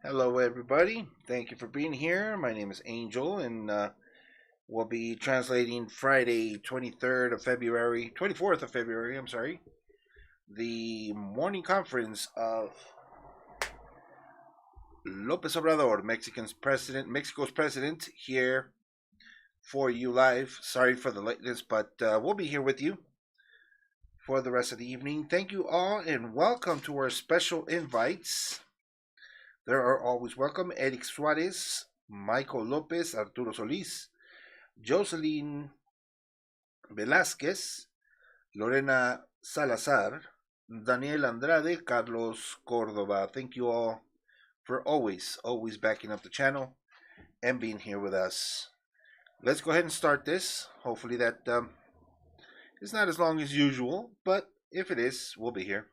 Hello, everybody. Thank you for being here. My name is Angel, and we'll be translating Friday, 23rd of February, 24th of February, I'm sorry, the morning conference of Lopez Obrador, Mexico's president, here for you live. Sorry for the lateness, but we'll be here with you for the rest of the evening. Thank you all, and welcome to our special invites. There are always welcome Eric Suarez, Michael Lopez, Arturo Solis, Jocelyn Velázquez, Lorena Salazar, Daniel Andrade, Carlos Cordova. Thank you all for always backing up the channel and being here with us. Let's go ahead and start this. Hopefully that is not as long as usual, but if it is, we'll be here.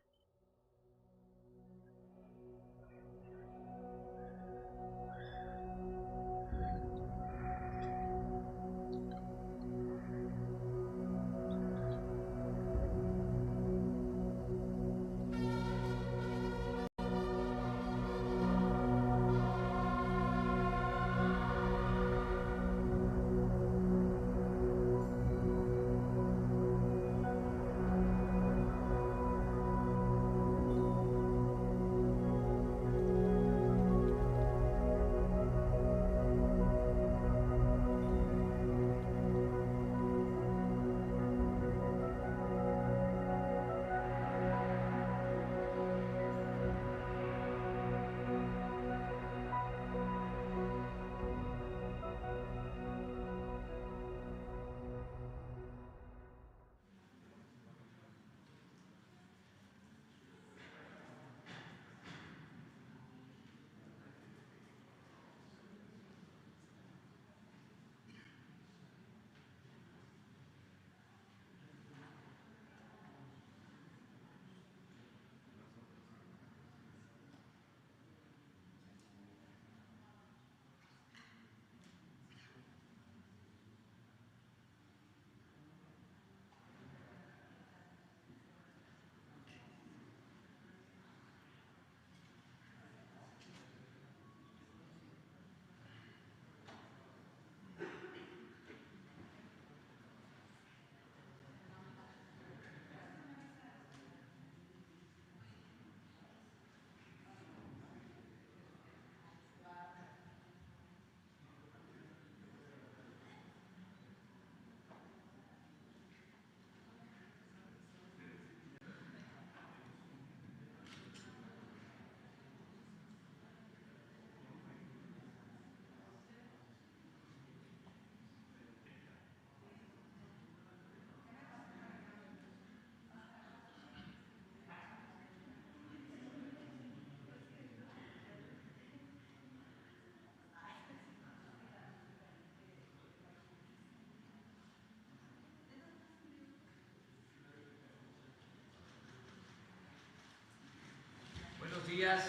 Buenos días.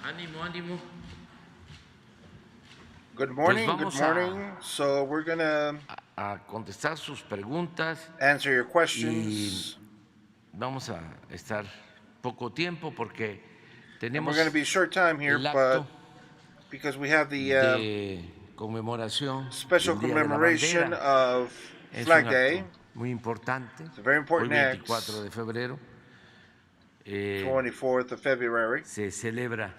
Ánimo, ánimo. Good morning, Pues good vamos morning. So we're gonna a contestar sus preguntas answer your y questions. vamos a estar poco tiempo porque And we're tenemos going to be a short time here, el but acto because we have the de conmemoración special del Día de la commemoration Bandera. of Es Flag un Day, acto muy importante. it's a very Hoy important 24 act, de febrero 24th of February, se celebra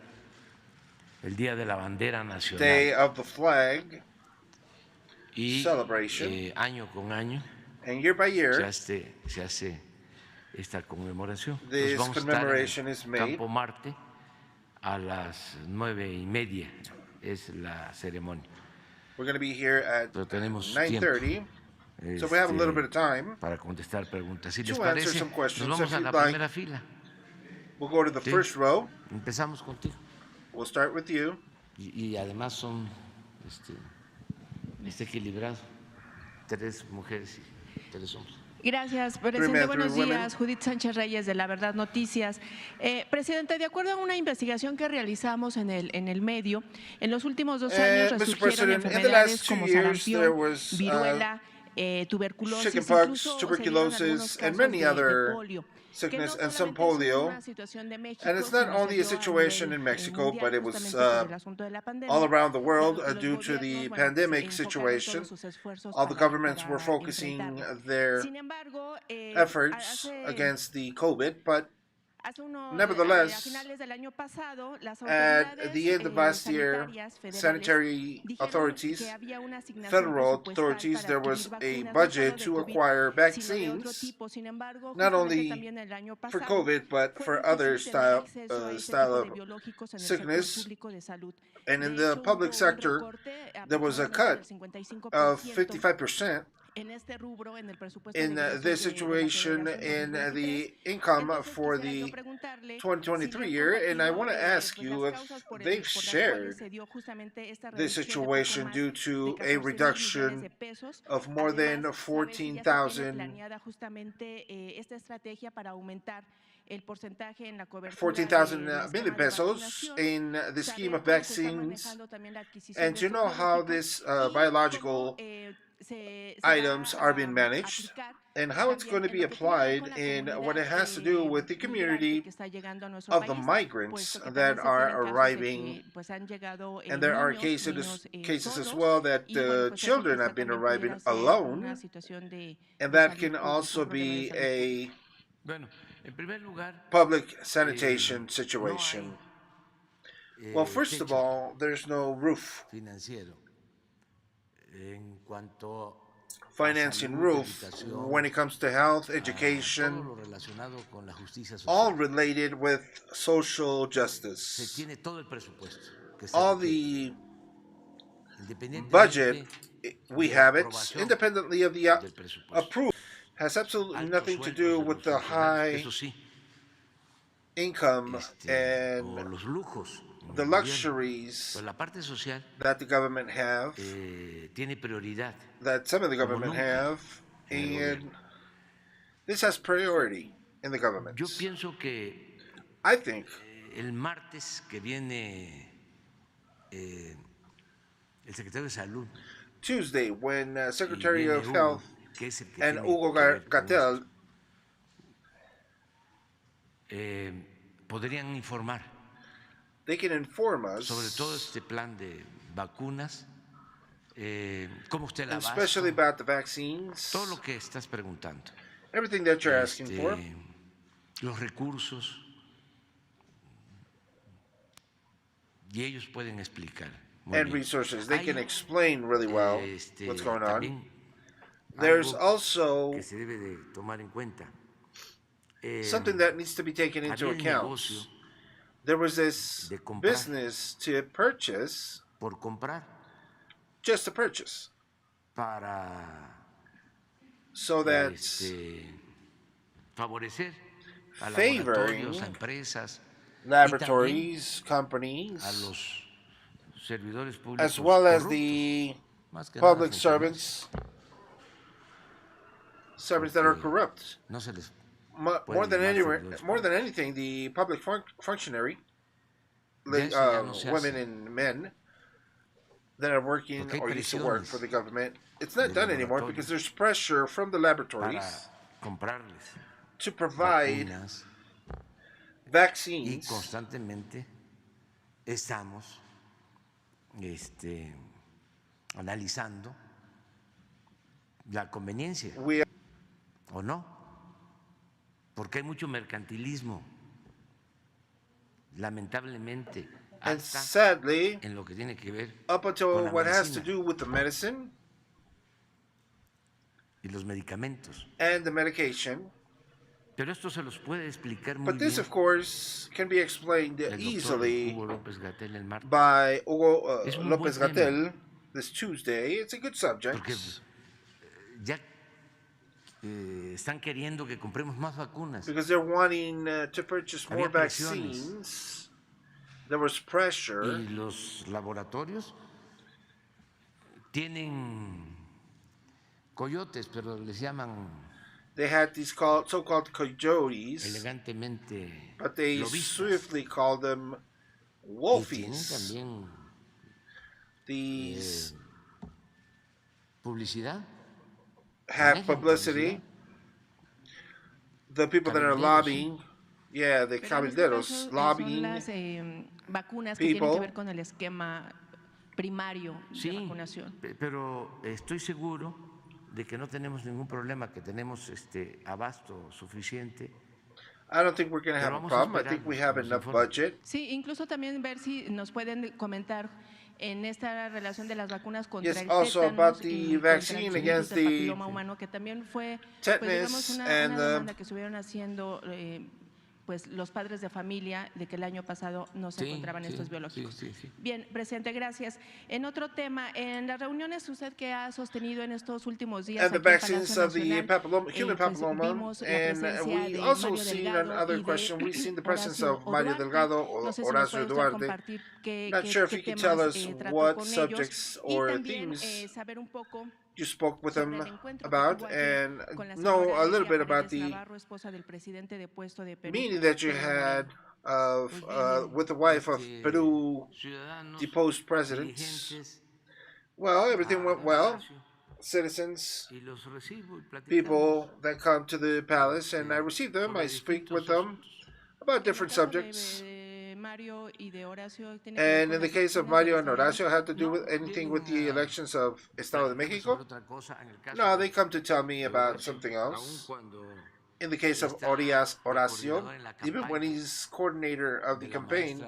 el Día de la Bandera Day Nacional of the Flag y celebration, año con año and year by year, se hace esta conmemoración. Entonces this vamos a estar commemoration en is made. Campo Marte a las 9:30 es la ceremonia. We're going to be here at Pero tenemos 9:30, so we have a little bit of time para contestar preguntas. Si les to answer parece, some nos questions. vamos If a you'd la like, primera fila. we'll go to the Sí. first row. Empezamos contigo. We'll start with you. Y además son está equilibrado. 3 mujeres y 3 hombres. Gracias, presidente. Buenos días. Judith Sánchez Reyes, de La Verdad Noticias. Presidente, de acuerdo a una investigación que realizamos en el medio, en los últimos 2 años resurgieron enfermedades como sarampión, viruela, tuberculosis, chickenpox, incluso tuberculosis, and many other sickness, and some polio. And it's not only a situation in Mexico, but it was all around the world due to the pandemic situation. All the governments were focusing their efforts against the COVID, but nevertheless, at the end of last year, sanitary authorities, federal authorities, there was a budget to acquire vaccines, not only for COVID, but for other style of sickness. And in the public sector, there was a cut of 55% in this situation in the income for the 2023 year, and I want to ask you if they've shared this situation due to a reduction of more than 14,000 million pesos in the scheme of vaccines, and to know how this biological items are being managed and how it's going to be applied in what it has to do with the community of the migrants that are arriving. And there are cases as well that children have been arriving alone, and that can also be a public sanitation situation. Well, first of all, there's no roof. Financing roof when it comes to health, education, all related with social justice. All the budget, we have it, independently of the approval, has absolutely nothing to do with the high income and the luxuries that the government have, that some of the government have, and this has priority in the government. I think Tuesday, when Secretary of Health and Hugo Gatell podrían informar they can inform us sobre todo este plan de vacunas, cómo usted la especially about the vaccines, todo lo que estás preguntando, everything that you're asking for, los recursos, y ellos pueden explicar and resources. They can explain really well what's going on. There's also que se debe de tomar en cuenta. Something that needs to be taken into account. There was this business to purchase, por comprar, just to purchase, para so that favorecer a favoring laboratorios, a empresas, laboratories, companies, a los servidores públicos, as well as the public servants that are corrupt. No se les more than anything, the public functionary, women and men that are working or used to work for the government, it's not done anymore because there's pressure from the laboratories to provide vaccines. Y constantemente estamos analizando la conveniencia o no. Porque hay mucho mercantilismo, lamentablemente, and sadly, en lo que tiene que ver up until con la what has to medicina do with the medicine y los medicamentos. And the medication. Pero esto se los puede explicar muy But this, bien of course, can be explained el easily Hugo López Gatell el martes. by Hugo Es un López buen Gatell this Tuesday. It's a good subject. Porque ya están queriendo que compremos más vacunas. Because they're wanting to purchase more vaccines. There was pressure. Y los laboratorios tienen coyotes, pero les llaman They had these so-called coyotes, elegantemente, but they lobistas. swiftly called them wolfies. También These publicidad have publicity. The people that are lobbying, yeah, the cabilderos lobbying las vacunas que tienen que people. ver con el esquema primario de vacunación. Pero estoy seguro de que no tenemos ningún problema, que tenemos abasto suficiente. I don't think we're going to have a problem. I think we have enough budget. Sí, incluso también ver si nos pueden comentar en esta relación de las vacunas contra el also tétanos about the y vaccine contra el against virus del the papiloma humano, que también fue, tetanus pues, digamos, una and demanda que estuvieron haciendo pues los padres de familia de que el año pasado no se encontraban estos biológicos. Bien, presidente, gracias. En otro tema, en las reuniones usted que ha sostenido en estos últimos días and the aquí en vaccines Palacio of the Nacional, human papilloma, vimos la and presencia we de also Mario seen Delgado another y question. We've seen the presence Horacio of Mario Duarte. Delgado No sé si nos Horacio puede usted Duarte. compartir Not sure if you can tell temas us trató what con subjects ellos, or y también themes saber un poco you spoke with sobre them el encuentro about, que tuvo ayer and con la know señora a little Lidia bit about Paredes the Navarro, esposa del presidente depuesto de Perú, meeting that you Pedro had Moreno. of with the wife of Peru deposed president. Well, everything went well. Citizens, people that come to the palace, and I receive them. I speak with them about different subjects. Mario y de Horacio tiene que ver And con in the las case of elecciones Mario del and Estado de Horacio, had to do México. with anything with the elections of Estado de Mexico? No, they come to tell me about something else. In the case of Horacio, even when he's coordinator of the campaign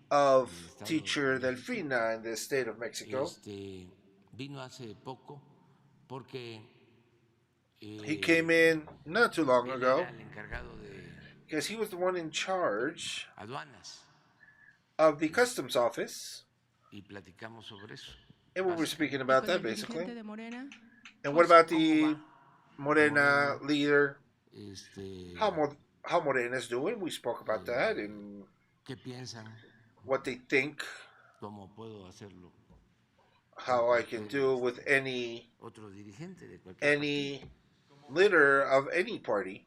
of teacher Delfina in the state of Mexico, he came in not too long ago because he was the one in charge of the customs office, and we were speaking about that basically. And what about the Morena leader? How Morena is doing? We spoke about that and what they think, how I can do with any leader of any party.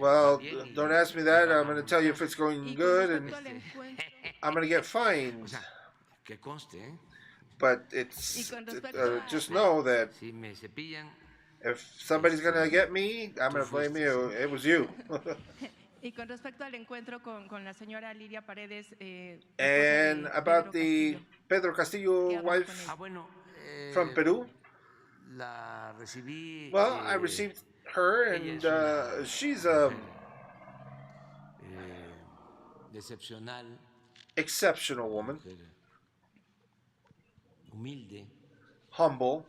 Well, don't ask me that. I'm going to tell you if it's going good, and I'm going to get fined. But it's just know that if somebody's going to get me, I'm going to blame you. It was you. Y con respecto al encuentro con la señora Lidia Paredes, and about the Pedro Castillo wife from Peru. Well, I received her, and she's a exceptional woman, humble,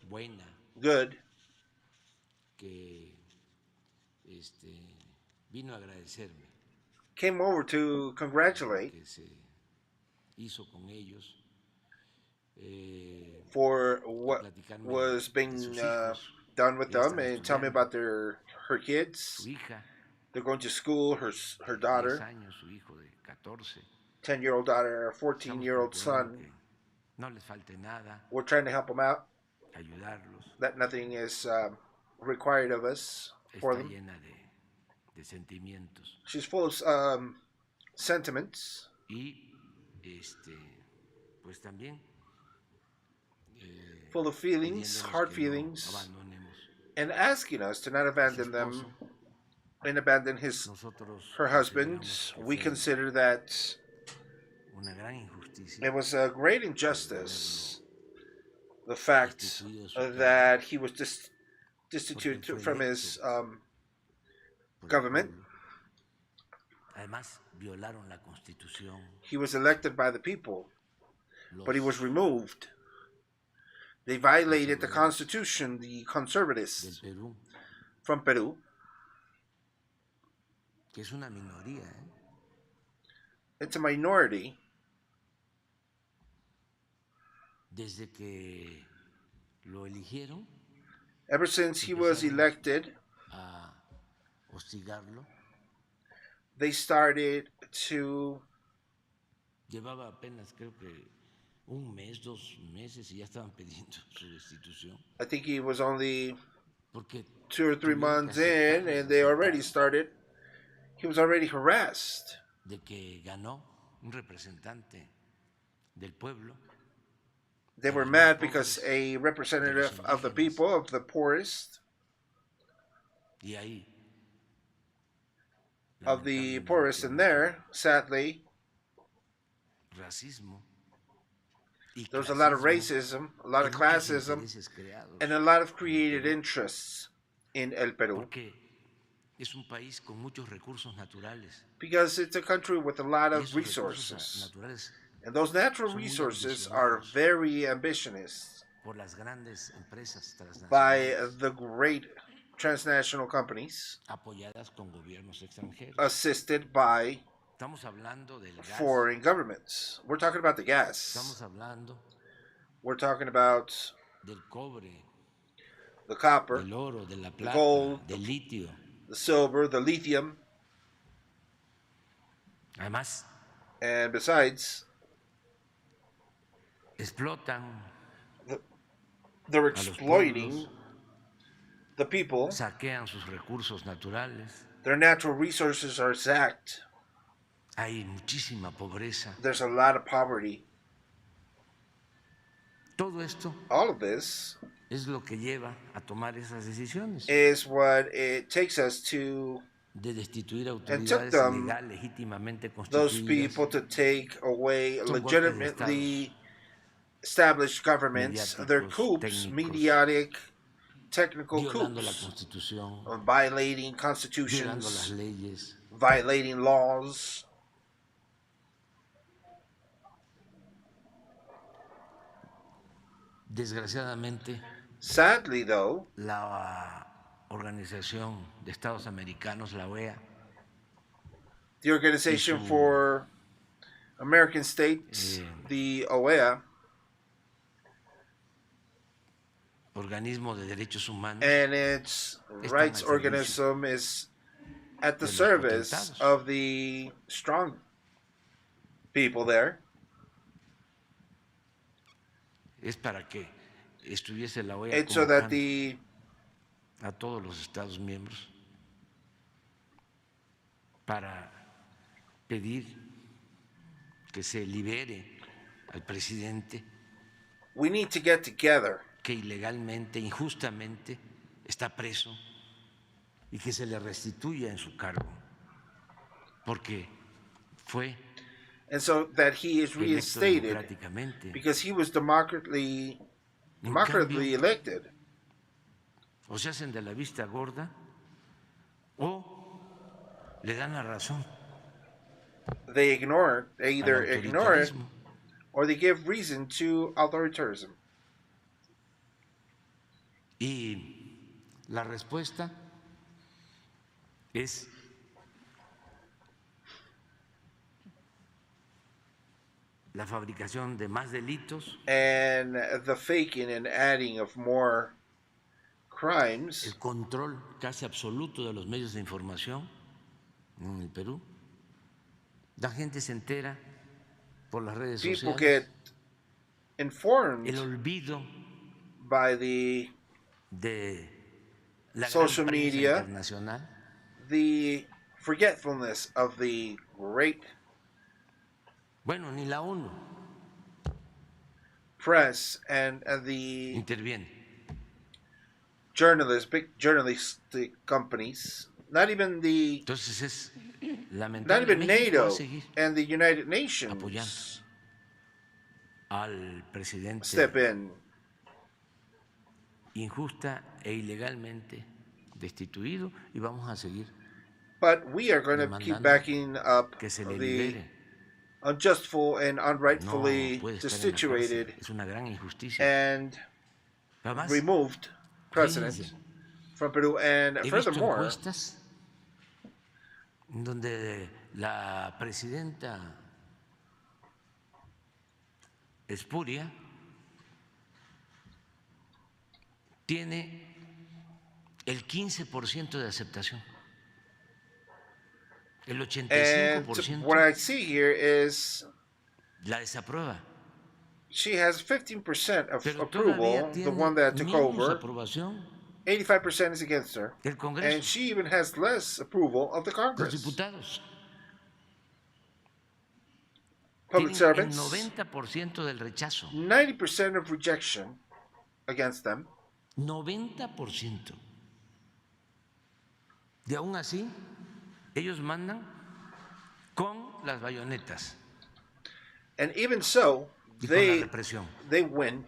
good, came over to congratulate for what was being done with them, and tell me about her kids. They're going to school, her daughter, 10-year-old daughter, a 14-year-old son. We're trying to help them out, that nothing is required of us for them. She's full of sentiments. Full of feelings, hard feelings, and asking us to not abandon them and abandon her husband. We consider that it was a great injustice, the fact that he was destituted from his government. He was elected by the people, but he was removed. They violated the Constitution, the conservatives from Peru. It's a minority. Ever since he was elected, they started to I think he was only 2 or 3 months in, and they already started. He was already harassed. They were mad because a representative of the people, of the poorest, in there, sadly, there was a lot of racism, a lot of classism, and a lot of created interests in El Peru. Because it's a country with a lot of resources. And those natural resources are very ambitious by the great transnational companies assisted by foreign governments. We're talking about the gas. We're talking about the copper, the gold, the silver, the lithium. And besides, they're exploiting the people. Their natural resources are sacked. There's a lot of poverty. All of this is what it takes us to, and took them, those people, to take away legitimately established governments, their coups, mediatic, technical coups, violating constitutions, violating laws. Sadly, though, la Organización de Estados Americanos, la OEA, the Organization for American States, the OEA, organismo de derechos humanos, and its rights organism is at the service of the strong people there. Es para que estuviese la OEA it's so that a todos los Estados miembros para pedir que se libere al presidente. We need to get together. Que ilegalmente, injustamente está preso y que se le restituya en su cargo, porque fue. And so that he is reinstated because he was democratically elected. O se hacen de la vista gorda o le dan la razón. They either ignore it or they give reason to authoritarianism. Y la respuesta es la fabricación de más delitos, and the faking and adding of more crimes, el control casi absoluto de los medios de información en el Perú. La gente se entera por las redes sociales. People get informed el olvido by de la social gran media, internacional, the forgetfulness of the great ni la ONU press and the interviene. big journalistic companies, not even NATO and the United Nations al presidente step in. Injusta e ilegalmente destituido, y vamos a seguir. But we are going to keep backing up que se le the libere. Unjustful and unrightfully destituted and removed president from Peru. And furthermore, donde la presidenta espuria tiene el 15% de aceptación. El 85% what I see here is la desaprueba. She has 15% of approval, the one that took over. 85% is against her. And she even has less approval of the Congress. public servants, 90% del rechazo. 90% of rejection against them. 90%. Y aún así, ellos mandan con las bayonetas. And even so, they win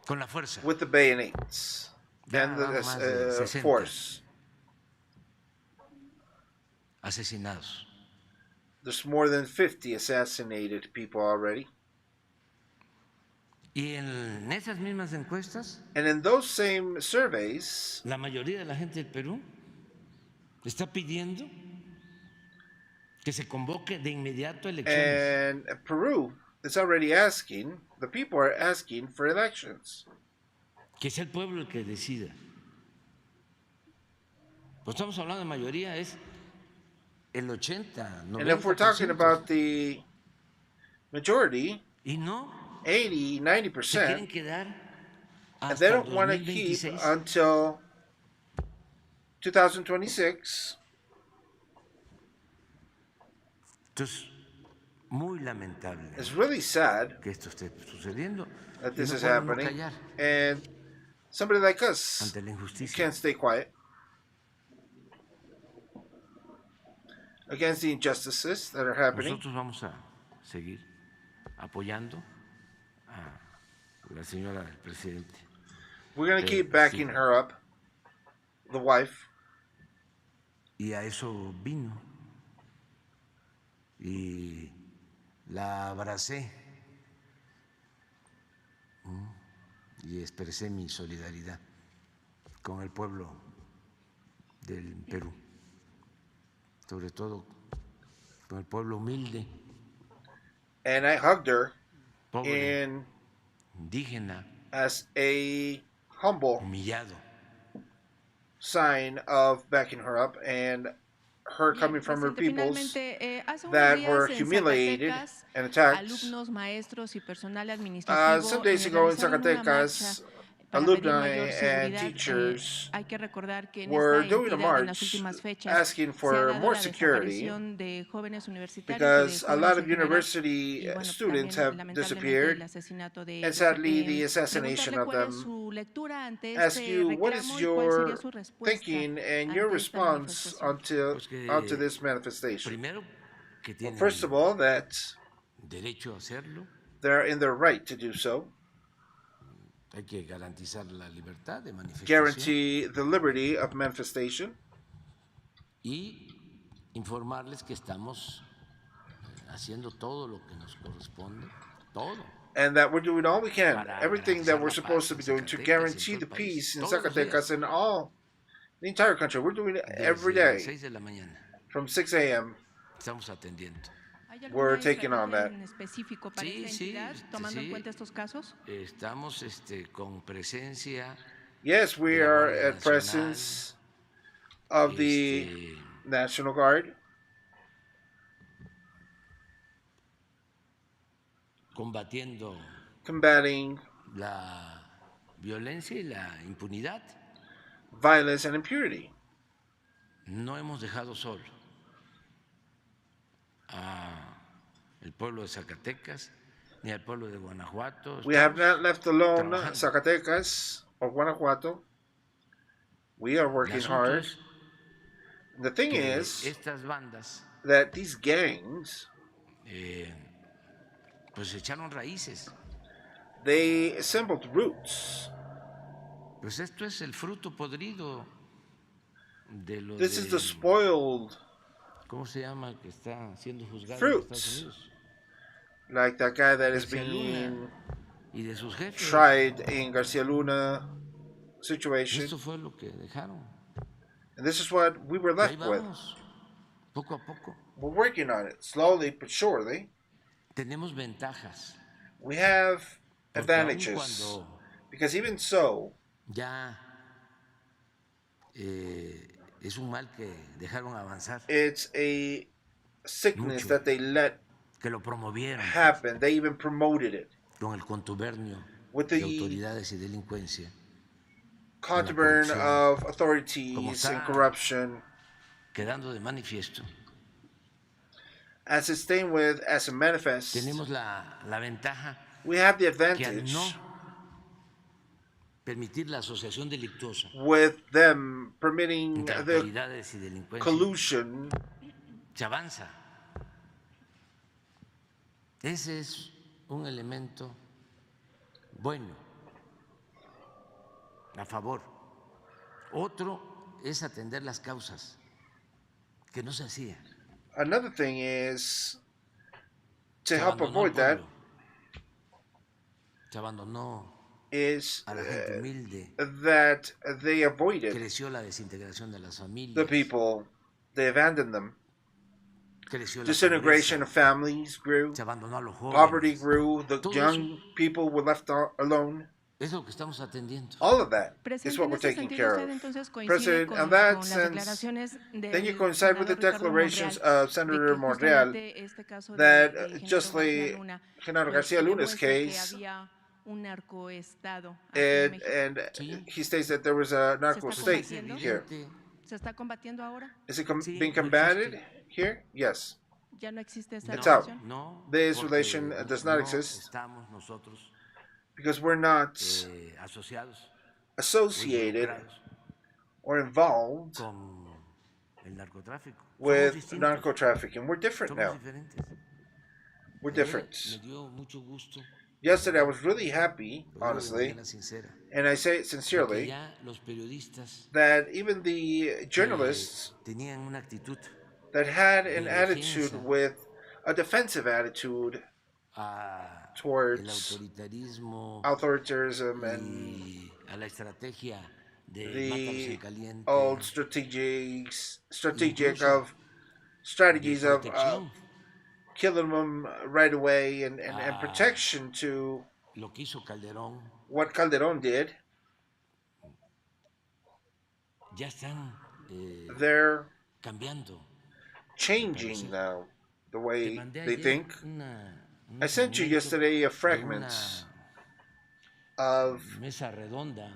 con la fuerza. With the bayonets and the force. Asesinados. There's more than 50 assassinated people already. Y en esas mismas encuestas, and in those same surveys, la mayoría de la gente del Perú está pidiendo que se convoque de inmediato elecciones. And Peru is already asking, the people are asking for elections. Que sea el pueblo el que decida. Pues estamos hablando de mayoría, es el 80, 90%. And if we're talking about the majority, y no, 80, 90%, se quieren quedar and they don't want to keep until 2026. Entonces, muy lamentable. It's really sad que esto esté sucediendo. That this is happening. And somebody like us can't stay quiet against the injustices that are happening. Nosotros vamos a seguir apoyando a la señora del presidente. We're going to keep backing her up, the wife. Y a eso vino. Y la abracé y expresé mi solidaridad con el pueblo del Perú, sobre todo con el pueblo humilde. And I hugged her pobre, indígena, as a humble, humillado sign of backing her up and her coming from her peoples that were humiliated and attacked. Some days ago in Zacatecas, alumni and teachers were doing a march asking for more security because a lot of university students have disappeared, and sadly the assassination of them. Ask you, what is your thinking and your response onto this manifestation? Well, first of all, that they're in their right to do so. Hay que garantizar la libertad de manifestación. Guarantee the liberty of manifestation. Y informarles que estamos haciendo todo lo que nos corresponde, todo. And that we're doing all we can, everything that we're supposed to be doing to guarantee the peace in Zacatecas and the entire country. We're doing it every day. From 6 a.m. Estamos atendiendo. We're taking on that. Estamos con presencia. Yes, we are at presence of the National Guard. Combating la violencia y la impunidad. Violence and impunity. No hemos dejado solo el pueblo de Zacatecas ni al pueblo de Guanajuato. We have not left alone Zacatecas or Guanajuato. We are working hard. The thing is that these gangs pues echaron raíces. They assembled roots. Pues esto es el fruto podrido de lo This is the spoiled ¿cómo se llama que está siendo juzgado fruits, en Estados Unidos? Like that guy that is being tried in Garcia Luna situation. Esto fue lo que dejaron. And this is what we were left with. Poco a poco. We're working on it, slowly but surely. Tenemos ventajas. We have advantages. Because even so, ya es un mal que dejaron avanzar. It's a sickness that they let que lo promovieron. Happen. They even promoted it. Con el contubernio with de autoridades y delincuencia. Contubern of authorities and corruption. Quedando de manifiesto. as it's stained with, as a manifest, tenemos la ventaja we have the que al advantage no permitir la asociación delictuosa with them permitting entre the autoridades y delincuencia, collusion. se avanza. Ese es un elemento bueno, a favor. Otro es atender las causas, que no se hacía. Another thing is to Se help abandonó avoid el that pueblo, se abandonó is a la gente humilde, that they avoided creció la desintegración de las familias, the people, they abandoned them. creció la Disintegration pobreza, of families grew, se abandonó a los poverty jóvenes. grew, the Todo young people were left alone. Es lo que estamos atendiendo. All of that is Presidente, what en we're ese taking sentido, care usted of. entonces coincide President, con, in that con las sense, declaraciones then you del coincide with the senador Ricardo declarations Monreal of de Senator que Monreal justamente este caso that de Genaro justly García Luna, Genaro pues, Garcia Luna's demuestra que case, había un narcoestado aquí en México. and Sí. he states that there was a ¿Se narco está state combatiendo? here. ¿Se está combatiendo ahora? Is it Sí, being no combated existe. here? Yes. ¿Ya no existe esta It's out. relación? No, This porque relation does not no exist estamos nosotros because we're not asociados o associated involucrados or involved con el narcotráfico. Somos with distintos, narco trafficking. We're different somos now. diferentes. We're Me different. dio mucho gusto, Yesterday, I was really happy, lo digo de honestly, manera sincera, and I say it de que sincerely, ya los periodistas that even the journalists tenían una actitud that had an de attitude defensa with a defensive attitude a el towards autoritarismo authoritarianism and y a la estrategia de mátalos the en caliente old strategic Incluso of strategies de of protección, killing them right away and Ah. protection to lo que hizo Calderón, what Calderon did. ya están They're cambiando. changing now the Te way mandé they ayer think. un I sent you fragmento yesterday a de fragment una of mesa redonda,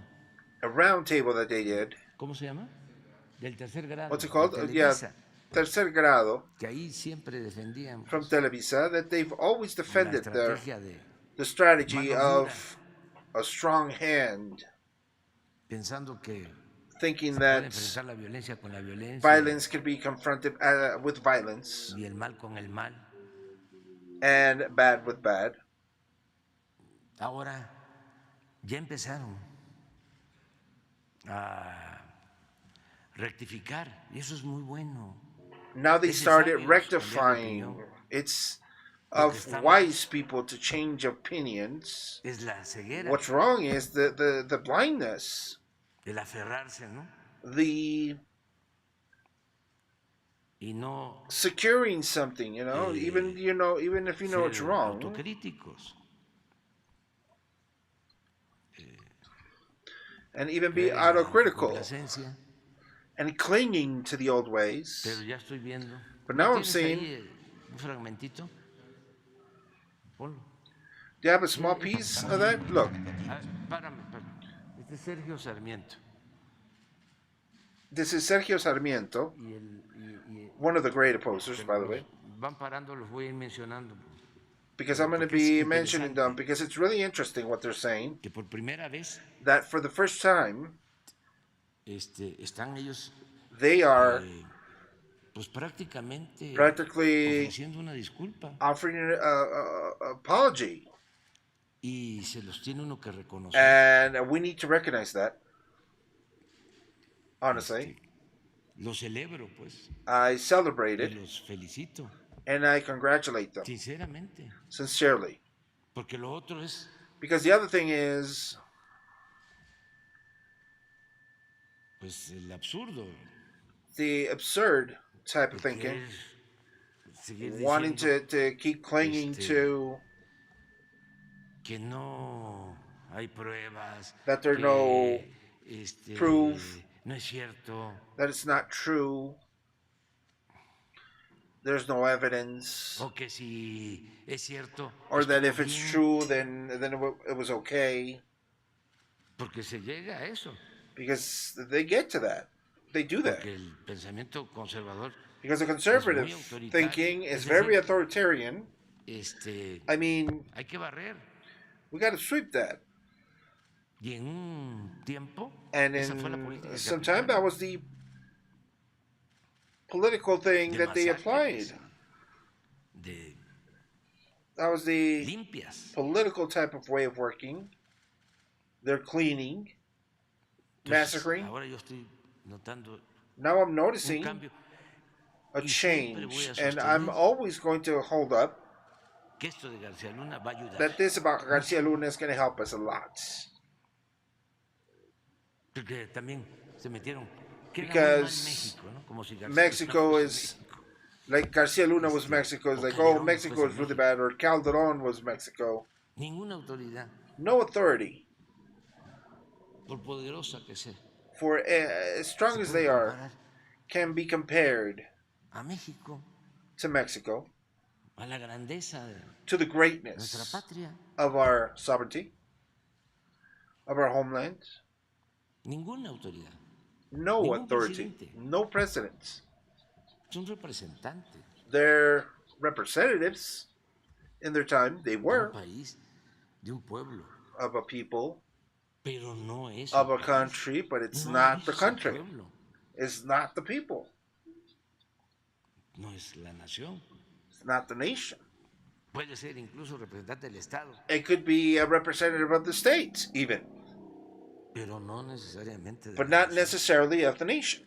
a round table that they did. ¿cómo se llama? Del tercer grado. What's it de called? Yeah, Televisa, tercer grado que ahí siempre defendíamos from Televisa, that they've always la defended estrategia de the strategy mano of a strong hand, pensando que thinking se puede that enfrentar la violencia con la violencia violence can be confronted with violence y el mal con el mal. and bad with bad. Ahora ya empezaron a rectificar y eso es muy bueno. Now they Es started necesario cambiar de rectifying. opinión. It's Lo of que estamos- wise people to change opinions. Es la ceguera, What's wrong is the blindness, el aferrarse, ¿no? the Y no securing something, even if you know it's ser wrong, autocríticos. and even be Caer en la autocritical autocomplacencia. and clinging to the old ways. Pero ya estoy viendo. But now I'm ¿Tienes seeing- ahí un fragmentito? Ponlo. Do you have a small piece of that? Look, Ah, párame. Este es Sergio Sarmiento. this is Sergio Sarmiento, Y one of the great opposers, by the way, van parando, los voy a ir mencionando. because I'm going to Porque es be mentioning them interesante. because it's really interesting what they're saying, Que por primera vez that for the first time, están ellos they are pues prácticamente practically ofreciendo una disculpa offering an apology, y se los tiene uno que reconocer. and we need to recognize that. Honestly, Lo celebro, pues, I celebrate y it los felicito, and I congratulate them sinceramente, sincerely, porque lo otro es because the other thing is pues el absurdo the absurd type of de thinking, querer seguir wanting diciendo to keep clinging to que no hay pruebas, that there are que, no proof, no es cierto, that it's not true, there's no evidence, o que si es cierto, or that estuvo if it's bien, true, then it was okay, porque se llega a eso. because they get to that. they do that. Porque el pensamiento conservador Because the conservative thinking is very authoritarian. I mean, hay que barrer. We got to sweep that. Y en un tiempo, and in some time, that was the political thing that they applied. That was the political type of way of working. They're cleaning, massacring. Now I'm noticing a change, and I'm always going to hold up that this about Garcia Luna is going to help us a lot. Because Mexico is like Garcia Luna was Mexico. It's like, oh, Mexico is really bad, or Calderon was Mexico. No authority, for as strong as they are, can be compared to Mexico, to the greatness of our sovereignty, of our homeland. No authority, no presidents. They're representatives in their time. They were of a people, of a country, but it's not the country. It's not the people. It's not the nation. It could be a representative of the state, even. But not necessarily of the nation.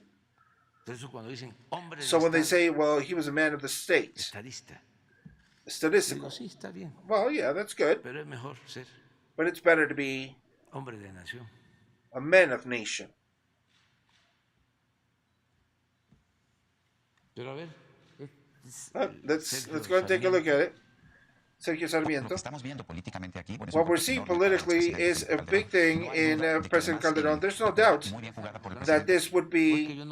So when they say, well, he was a man of the state, statistical. Well, yeah, that's good. But it's better to be a man of nation. Let's go and take a look at it. Sergio Sarmiento. What we're seeing politically is a big thing in President Calderon. There's no doubt that this would be...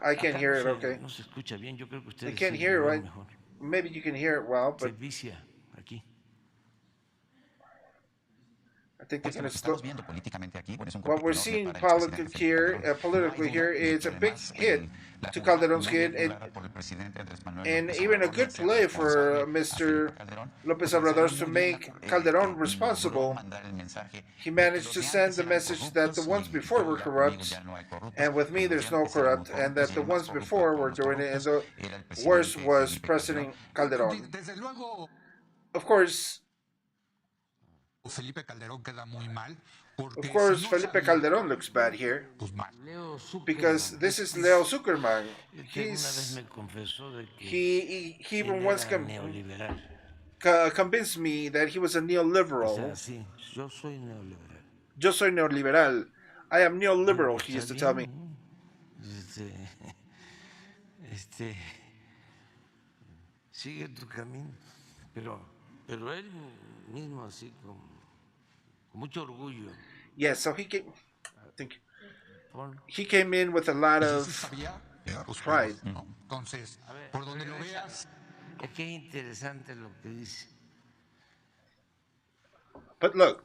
I can't hear it, okay. I can't hear it, right? Maybe you can hear it well, but... I think they're going to stop. What we're seeing politically here is a big hit to Calderon's hit, and even a good play for Mr. Lopez Obrador to make Calderon responsible. He managed to send the message that the ones before were corrupt, and with me there's no corrupt, and that the ones before were doing it, and the worst was President Calderon. Of course, Felipe Calderon looks bad here, because this is Leo Zuckerman. He even once convinced me that he was a neoliberal. Yo soy neoliberal. I am neoliberal, he used to tell me. Sigue tu camino, pero él mismo así con mucho orgullo. Yeah, so he came in with a lot of pride. Entonces, por donde lo veas, es que interesante lo que dice. But look,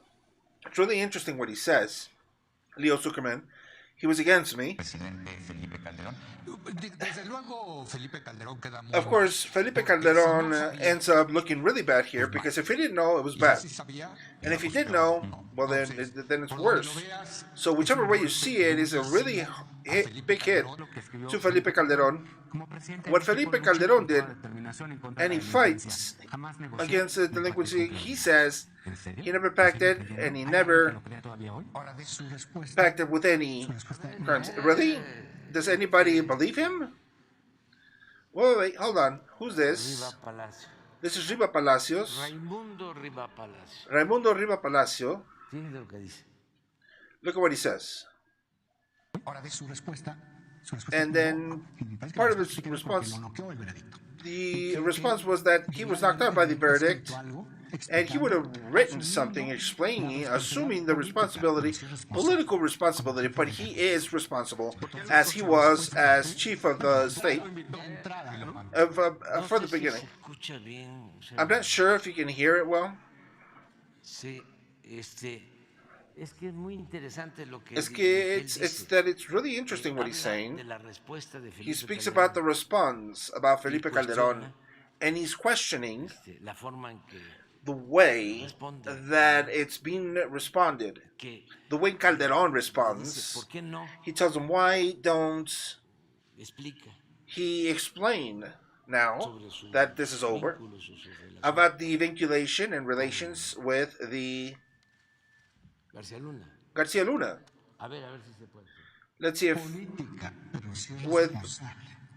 it's really interesting what he says. Leo Zuckerman, he was against me. Of course, Felipe Calderon ends up looking really bad here, because if he didn't know, it was bad. And if he did know, well, then it's worse. So whichever way you see it is a really big hit to Felipe Calderon. What Felipe Calderon did, and he fights against the delinquency, he says he never pacted, and he never pacted with any crimes. Really? Does anybody believe him? Wait, hold on. Who's this? This is Riva Palacios. Raimundo Riva Palacio. Look at what he says. And then part of his response, the response was that he was knocked out by the verdict, and he would have written something explaining, assuming the responsibility, political responsibility, but he is responsible, as he was as chief of the state for the beginning. I'm not sure if you can hear it well. Es que it's really interesting what he's saying. He speaks about the response about Felipe Calderón, and he's questioning the way that it's being responded. The way Calderón responds, he tells him, why don't he explain now that this is over about the vinculation and relations with the Garcia Luna. Let's see if with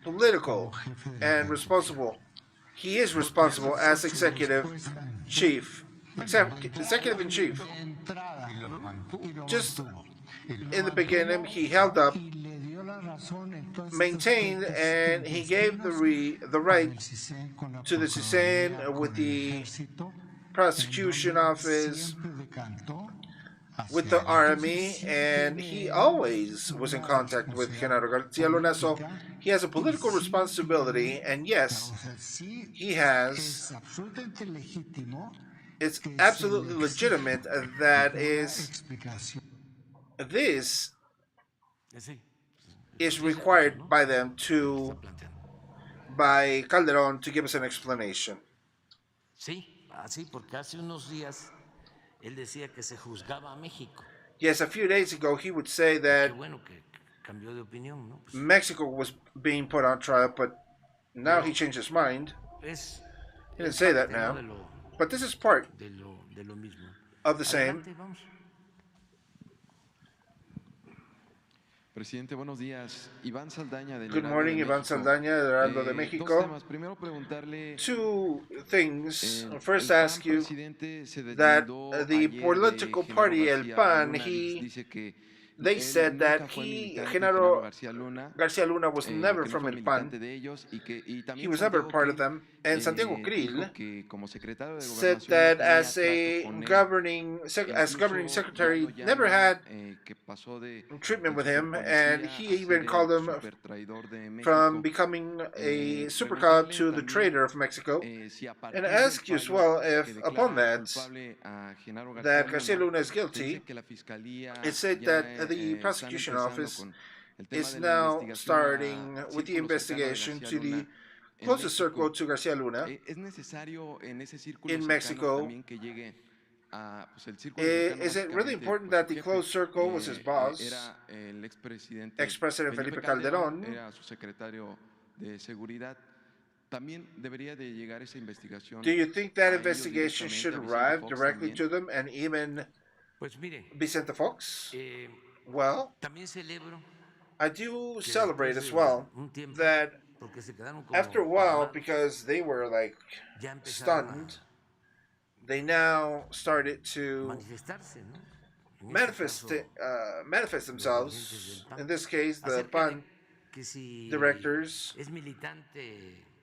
political and responsible, he is responsible as executive chief, executive in chief. Just in the beginning, he held up, maintained, and he gave the right to the CISEN with the prosecution office, with the army, and he always was in contact with Genaro Garcia Luna, so he has a political responsibility, and yes, he has. It's absolutely legitimate that this is required by them by Calderón to give us an explanation. Yes, a few days ago he would say that Mexico was being put on trial, but now he changed his mind. He didn't say that now, but this is part of the same. Presidente, buenos días. Iván Saldaña del Good morning, Iván Saldaña del Heraldo de México. Two things. First, ask you that the political party, El PAN, they said that Genaro Garcia Luna was never from El PAN. He was never part of them. And Santiago Krill said that as governing secretary, never had treatment with him, and he even called him from becoming a super cop to the traitor of Mexico. And I ask you as well if upon that Garcia Luna is guilty, it said that the prosecution office is now starting with the investigation to the closest circle to Garcia Luna in Mexico. Is it really important that the closed circle was his boss, ex-president Felipe Calderón? Do you think that investigation should arrive directly to them and even Vicente Fox? Well, I do celebrate as well that after a while, because they were like stunned, they now started to manifest themselves. In this case, the PAN directors,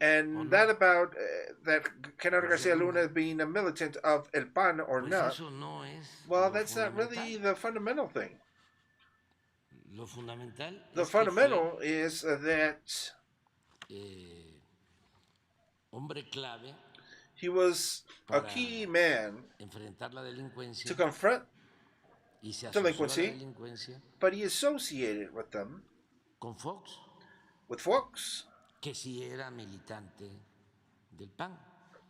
and that about that Genaro Garcia Luna being a militant of El PAN or not. Well, that's not really the fundamental thing. The fundamental is that he was a key man to confront delinquency, but he associated with them, with Fox.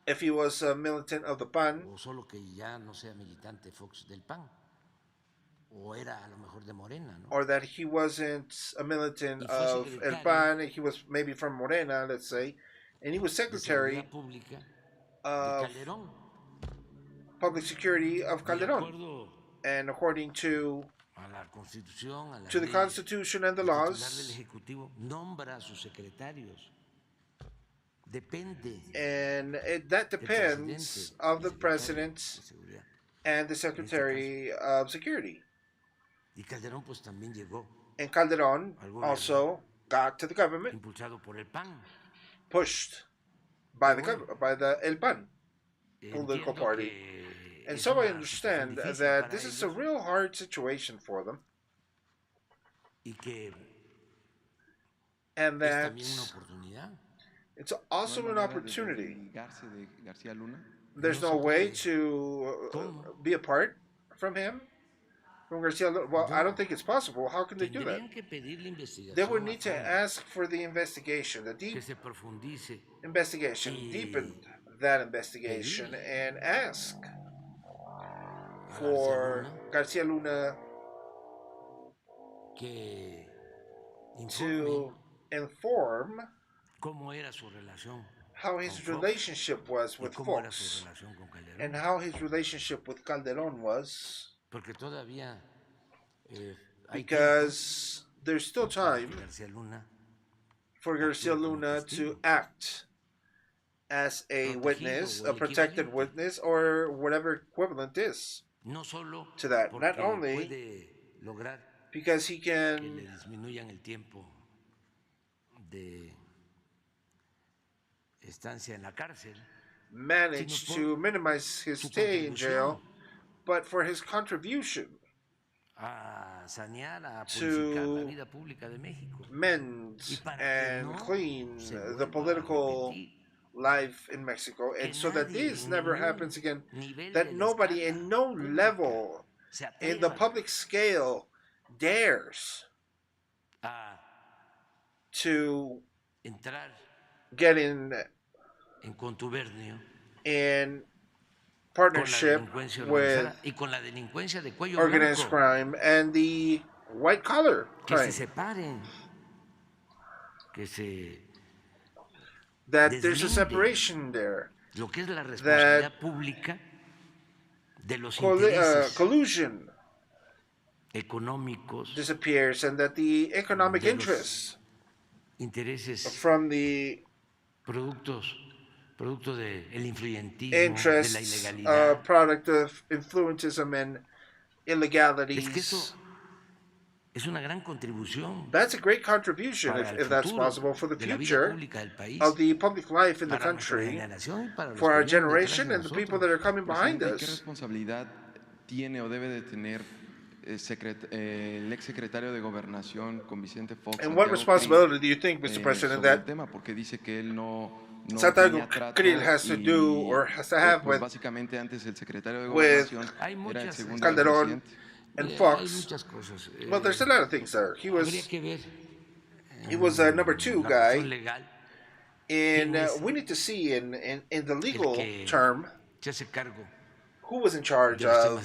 If he was a militant of the PAN, or that he wasn't a militant of El PAN, he was maybe from Morena, let's say, and he was secretary of public security of Calderón. And according to the Constitution and the laws, and that depends of the President and the Secretary of Security. And Calderón also got to the government, pushed by the El PAN political party. And so I understand that this is a real hard situation for them, and that it's also an opportunity. There's no way to be apart from him. from Garcia Luna. Well, I don't think it's possible. How can they do that? They would need to ask for the investigation, the deep investigation, deepen that investigation, and ask for Garcia Luna to inform how his relationship was with Fox and how his relationship with Calderon was, because there's still time for Garcia Luna to act as a witness, a protected witness, or whatever equivalent is to that. Not only because he can manage to minimize his stay in jail, but for his contribution to mend and clean the political life in Mexico, and so that this never happens again, that nobody in no level in the public scale dares to get in partnership with organized crime and the white collar crime. That there's a separation there. That collusion disappears, and that the economic interests from the interests, product of influentism and illegalities. That's a great contribution, if that's possible, for the future of the public life in the country, for our generation and the people that are coming behind us. El ex secretario de Gobernación con Vicente Fox. And what responsibility do you think, Mr. President, that porque dice que él no Santiago Krill has to do or has to have with básicamente antes el secretario de Gobernación era el segundo Calderón and Fox? Well, there's a lot of things there. He was a number 2 guy, and we need to see in the legal term who was in charge of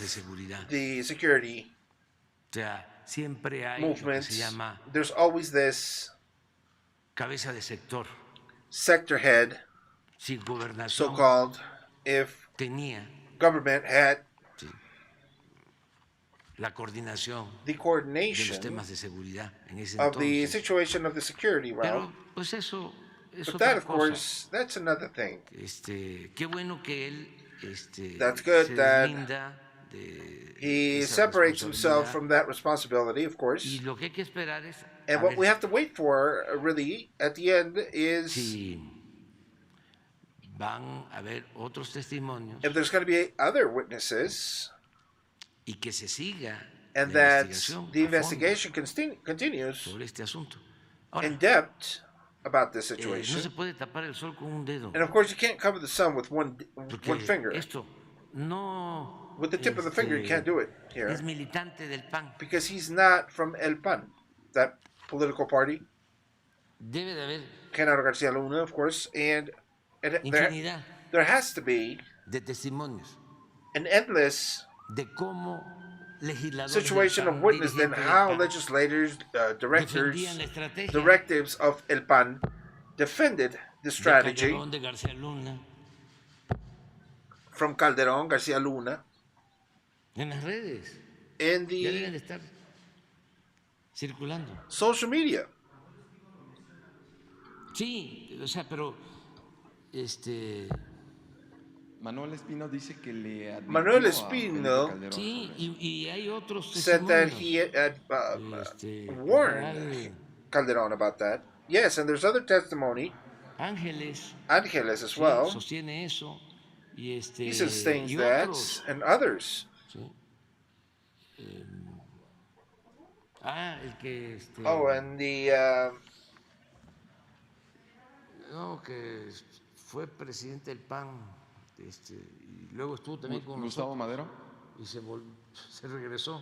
the security movement. There's always this sector head, so-called, if government had the coordination of the situation of the security realm. But that, of course, that's another thing. That's good that he separates himself from that responsibility, of course. And what we have to wait for, really, at the end is if there's going to be other witnesses, and that the investigation continues in depth about this situation. And of course, you can't cover the sun with one finger. With the tip of the finger, you can't do it here. Because he's not from El PAN, that political party. Genaro Garcia Luna, of course. And there has to be an endless situation of witness then how legislators, directors, directives of El PAN defended the strategy from Calderón, Garcia Luna, in the social media. Manuel Espino dice que le Manuel Espino said that he had warned Calderón about that. Yes, and there's other testimony. Ángeles as well. He sustains that, and others. Oh, and the que fue presidente del PAN, y luego estuvo también con Gustavo Madero. Y se regresó.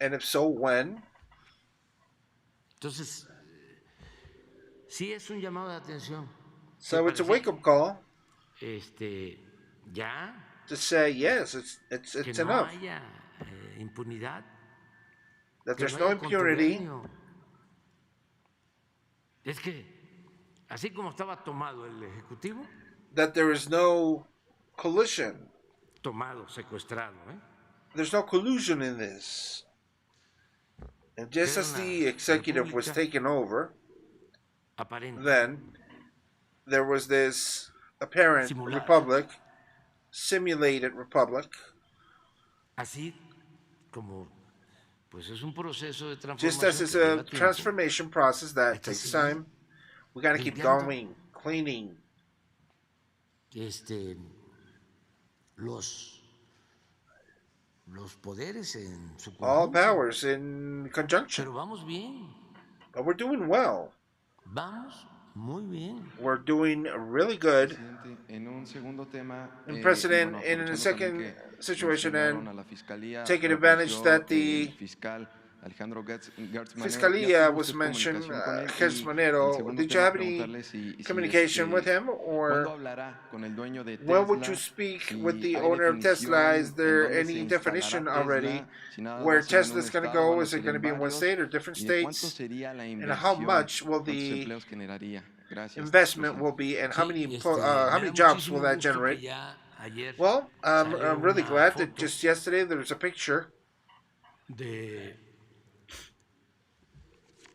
And if so, when? Entonces, sí es un llamado de atención. So it's a wake-up call Ya to say, yes, it's que no enough. haya impunidad, That que there's no no haya impunity. contubernio. Es que, así como estaba tomado el Ejecutivo, That there is no collusion. tomado, secuestrado, There's no collusion in this. And just as the executive was taken over, aparente, then there was this apparent simulada. republic, simulated republic, Así como pues es un proceso de just as transformación it's que a lleva tiempo, transformation process that hay que takes seguir time. We got to keep limpiando going, cleaning los poderes en su all conjunto. powers in conjunction. Pero vamos bien, But we're doing well. vamos muy bien. We're doing really good. Presidente, en un segundo tema, And President, bueno, in a aprovechando second también que situation, mencionaron and a la fiscalía, taking advantage apareció that el the fiscal Alejandro Gertz Manero. Fiscalia ¿Ya was tuvo usted mentioned, comunicación con él? Gertz Y Manero. el segundo Did you tema, have any preguntarle si communication with him, ¿cuándo or hablará con el dueño de when would you Tesla? speak Si with the hay owner of Tesla? definición Is en there dónde any se definition instalará already Tesla, si nada where va a ser en un Tesla's going to estado, go? van a Is it ser going to en be in one varios, state or different y de cuánto states? sería la And how inversión, much will cuántos the empleos generaría. Gracias, investment presidente. will be, and Sí, how me many da jobs will muchísimo that gusto que generate? ya ayer Well, salió I'm really una glad that foto just yesterday there was a picture de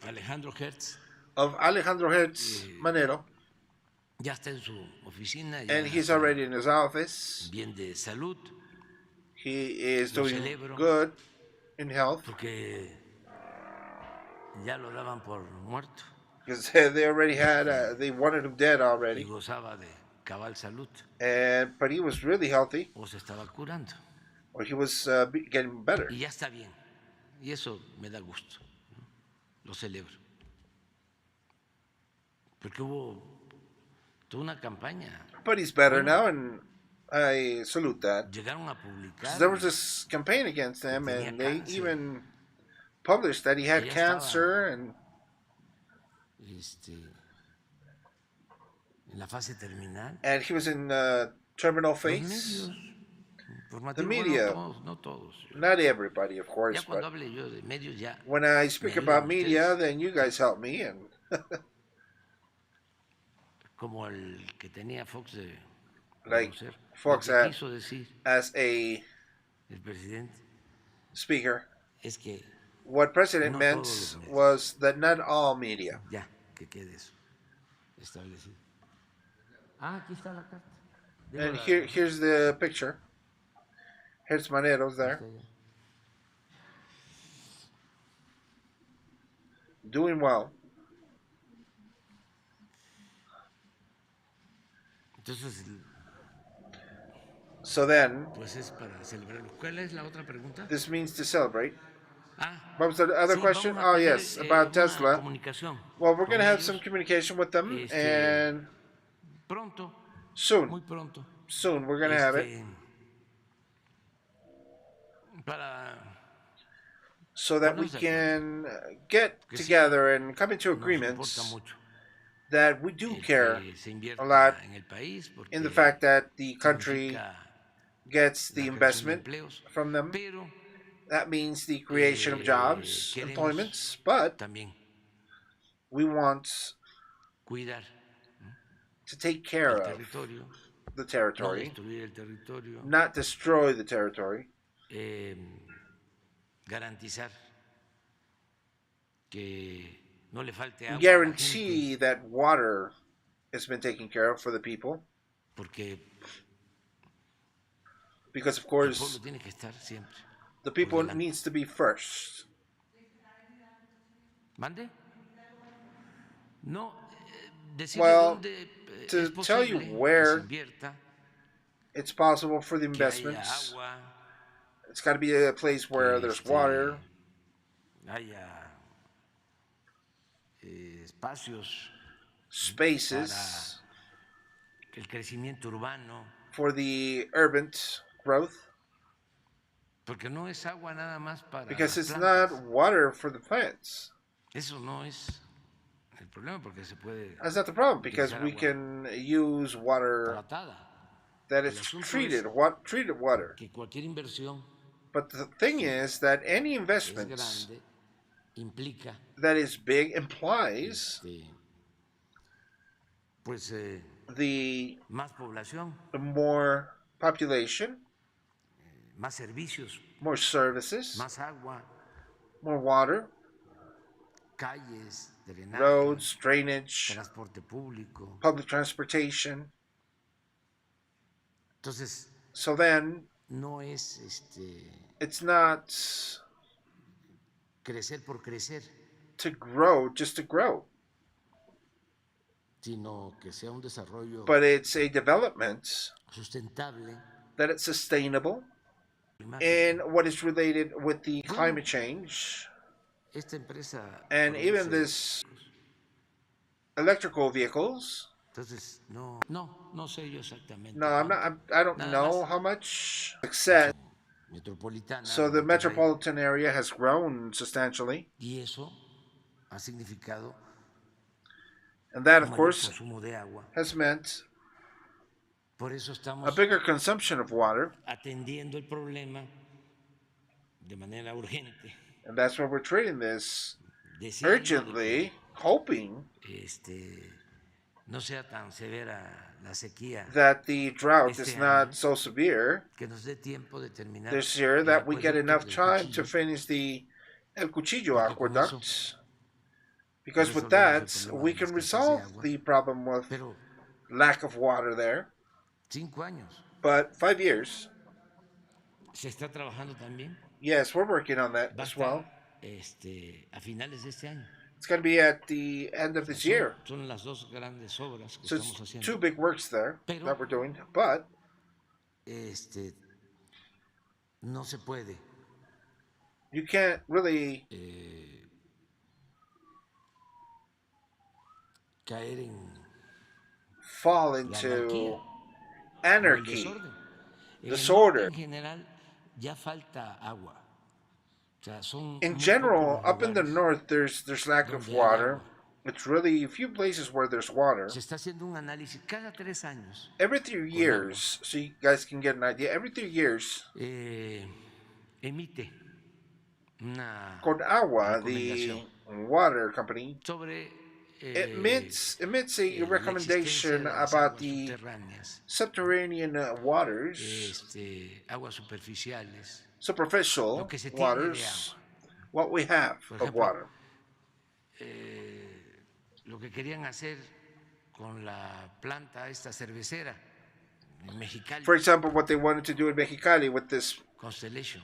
Alejandro Hertz, of Alejandro Hertz Manero, ya está en su oficina, ya and he's está already in his office. bien de salud, He is Lo doing celebro. good in health porque ya lo daban por muerto because they already had they wanted him dead y already, gozaba de cabal salud, but he was really healthy, o se estaba curando, or he was getting better. y ya está bien, y eso me da gusto, ¿no? Lo celebro, porque hubo toda una campaña. But he's better Bueno, now, and I salute that. llegaron a 'Cause publicar there was this campaign against him, tenía and they cáncer. even published that he had Que ya cancer, and en la fase terminal. he was in terminal Los phase. medios informativos, The media. bueno, no todos. Not everybody, of Ya course, cuando but hable yo de medios ya when I speak me ayudan about media, ustedes, then you guys help me, and como el que tenía Fox de like conocer. Fox Lo que had quiso decir as a el presidente speaker. es que What President No meant todos los medios. was that not all media. ya, que quede eso establecido. Aquí está la carta. Digo, And la- here's the picture. Here's Manero's there, está allá. doing well. Entonces, So then, pues es para celebrarlo. ¿Cuál es la otra pregunta? this means to celebrate. Ah, What was the other sí, question? vamos a Oh, tener, yes, about una Tesla. comunicación Well, we're con going to have ellos some communication with them, and pronto, soon, muy pronto. we're going to have it, Para so that we ponernos de can get Que sí, together and come into nos importa agreements mucho that we do el care que se invierta a lot en el país porque in the fact that the country significa gets the la creación de investment empleos, from them. pero That means the creation of jobs, queremos employments, but también we want cuidar to take care el of territorio, the no territory, destruir el territorio, not destroy the territory, garantizar que no le falte agua a la guarantee gente, that water has been taken care of for the people, porque because of el course pueblo tiene que estar siempre. the people delante. needs to be first. ¿Mande? No, decirle Well, dónde to es tell you posible que where se invierta, It's possible for the que haya investments. agua, It's got to be a place where que there's water, haya espacios spaces el crecimiento urbano, for the urban growth, Porque no es agua nada más para because las it's plantas. not water for the plants. Eso no es el problema, porque se puede That's not the problem, because utilizar we agua can use water tratada. that El is asunto treated, es treated water. que cualquier inversión, But the thing si is that any es investments grande, implica that is big implies pues the más población, more population, más servicios, more services, más agua, more water, calles, drenaje, roads, drainage, transporte público. public transportation. Entonces, So then no es it's not crecer por crecer, to grow just to grow, sino que sea un desarrollo but it's a development sustentable, that it's sustainable climático. in what is related with the Bueno, climate change. Esta empresa And even produce, this electrical vehicles. entonces no sé yo exactamente No, I'm cuánto. not. I don't Nada know más, how much success. metropolitana So de the Monterrey, metropolitan area has grown substantially, y eso ha significado and that, un of mayor course, consumo de agua. has meant Por eso a estamos bigger consumption of water, atendiendo el problema de manera urgente, and that's why we're treating this deseando de urgently, hoping que no sea tan severa la sequía, that the drought este is año, not so severe que nos dé tiempo de terminar this year, el that we get acueducto enough del time to Cuchillo, finish the El Cuchillo porque con eso aqueduct, because with resolvemos el that problema we de la can escasez de resolve agua. the problem with Pero lack of water there. 5 años. But 5 years, Se está trabajando también. yes, we're working on that Va a as well. estar a finales de este año. It's going to be at the end of this year. Son las dos grandes obras que So estamos it's haciendo. 2 big works there Pero that we're doing, but no se puede you can't really caer en fall la into anarquía o el anarchy, desorden. En el norte disorder. en general ya falta agua. O sea, son In muy general, pocos los up in the lugares north, there's lack of donde hay water. agua. It's really a few places where there's water. Se está haciendo un análisis cada 3 años. Every 3 years, so you guys can get an idea, every 3 years, Emite una con agua, recomendación the water company, sobre emits a la existencia recommendation de las about aguas the subterráneas, subterranean waters, aguas superficiales, superficial lo que se tiene de waters, what we have Por of ejemplo, water. Lo que querían hacer con la planta esta cervecera en Mexicali, For example, what they wanted to do in Mexicali with this Constellation,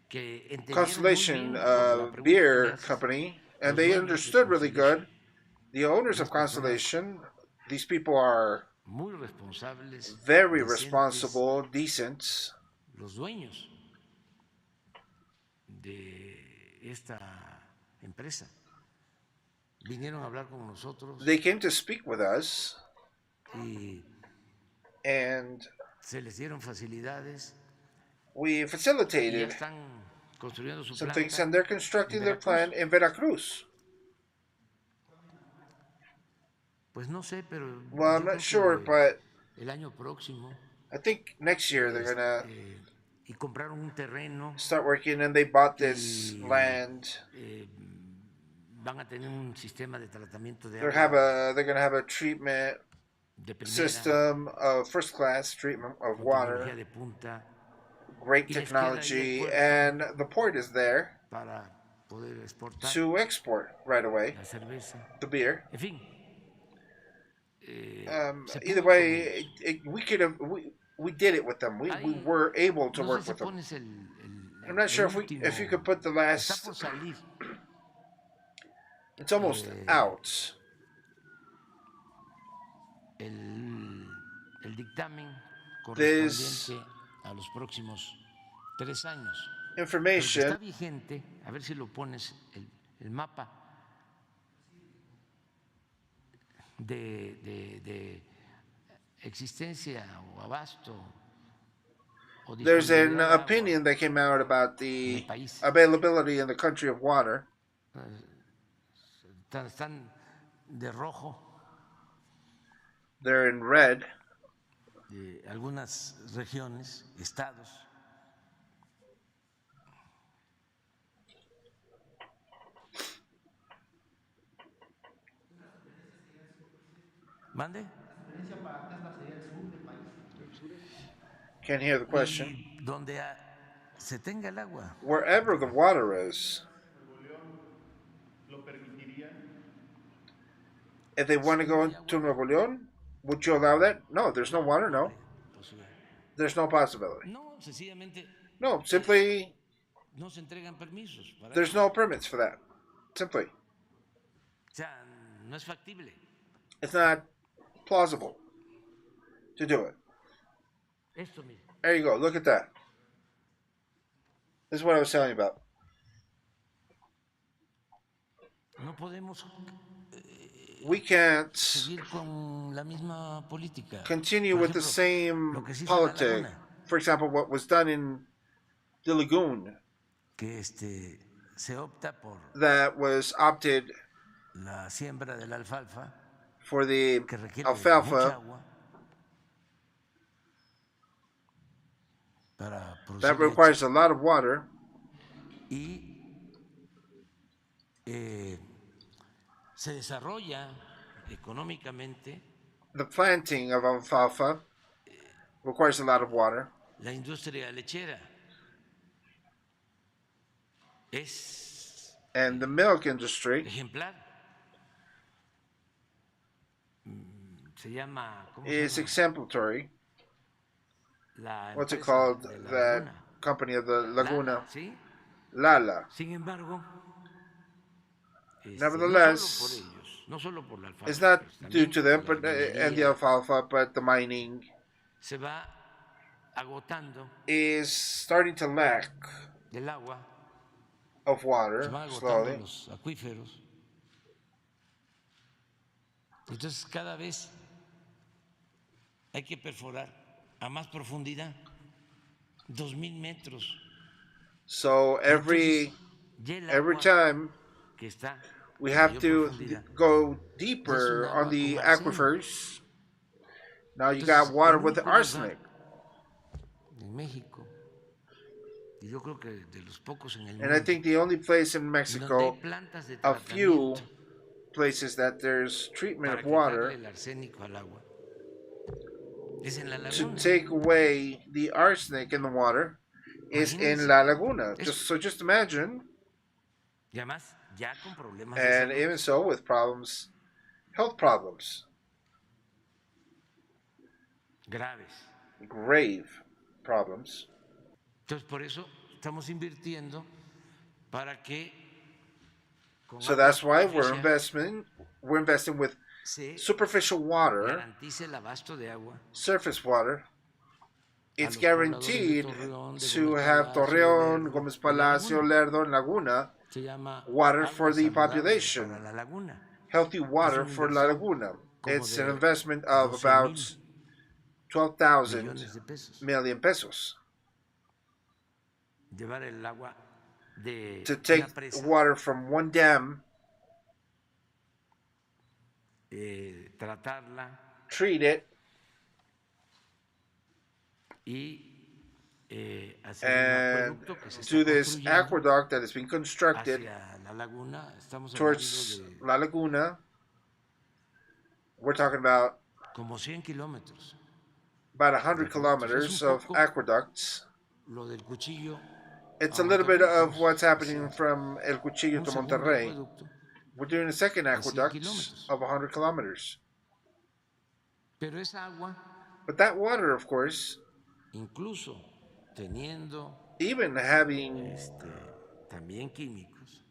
que entendieron Constellation muy bien por la pregunta que me beer haces, company, and los they dueños de understood really Constellation, good. The owners of unas personas Constellation, these people are muy responsables, very decentes, responsible, decent. los dueños de esta empresa vinieron a hablar con nosotros They came to speak with us, y and se les dieron facilidades we y ya facilitated están construyendo su some planta things, and they're constructing en their Veracruz. plant in Veracruz. Pues no sé, pero Well, I'm yo not creo sure, que but el año próximo I think next year they're gonna y compraron un terreno start working, and they bought this y land. van a tener un sistema de tratamiento de They're agua gonna have a treatment de primera, system of first class treatment of con water, tecnología de punta great y les queda ahí el technology, puerto and the port is there para poder exportar to export right away la cerveza. the beer. En fin, se Either pudo way, con ellos. we could have we did it with them. We Ahí, were able to no work sé si with them. pones I'm not sure el if you último, could put the está last. por salir. It's almost out. El dictamen This correspondiente a los próximos 3 años. Pero que information está vigente, a ver si lo pones, el mapa de existencia o abasto o there's an opinion that came out about the availability in the country of water. Están de rojo. They're in red. Algunas regiones, estados. ¿Mande? Can't hear the question. Donde se tenga el agua. Wherever the water is. If they want to go to Nuevo León, would you allow that? No, there's no water, no. There's no possibility. No, simply there's no permits for that. Simply. It's not plausible to do it. There you go. Look at that. This is what I was telling you about. We can't continue with the same politic. For example, what was done in the lagoon, that was opted for the alfalfa that requires a lot of water. Se desarrolla económicamente. The planting of alfalfa requires a lot of water. La industria lechera es and the milk industry ejemplar. Se llama, is exemplary. What's it empresa called? de la That Laguna. company of the Laguna. Lala, ¿sí? Lala. Sin embargo, Nevertheless, no solo por la alfalfa, it's not pues, due to them, por but la and the minería, alfalfa, but the mining se va agotando is starting to lack el agua, of se water van agotando slowly. los acuíferos. Entonces cada vez hay que perforar a más profundidad, 2,000 metros. So every time Que está we a have mayor to profundidad, go deeper on the aquifers. Now you got water with arsenic. En México, y yo creo que de los pocos en el And I mundo, think the only place in donde Mexico, hay plantas de a few tratamiento places that there's treatment para of quitarle water el arsénico al agua, es en la to laguna. take away the arsenic in the water is in La Laguna. Just imagine. Y además, ya con problemas de And salud. even so, with problems, health problems, Graves. grave problems. Entonces, por eso estamos invirtiendo para que con So agua that's why superficial we're investing with se superficial water, garantice el abasto de agua. surface water. It's los guaranteed pobladores de Torreón, de to Gómez have Palacio, Torreón, Lerdo, Gómez y La Palacio, Laguna. Lerdo, and Laguna, Se llama water agua for the saludable population, para la laguna. healthy water una for La inversión Laguna. como It's de an investment of 12,000 about 12,000 millones de pesos. million pesos Llevar el agua de to take una presa, water from one dam, tratarla treat it, y hacer un and acueducto que se está do this construyendo aqueduct that has been constructed hacia la laguna. Estamos towards hablando de La Laguna. We're talking about como 100 kilómetros. about 100 kilometers of aqueducts. Lo del Cuchillo It's a a little bit Monterrey, of what's happening from El Cuchillo un to segundo Monterrey. acueducto, We're doing a second 100 aqueduct kilómetros. of 100 kilometers. Pero esa agua, But that water, of course, incluso teniendo even having también químicos,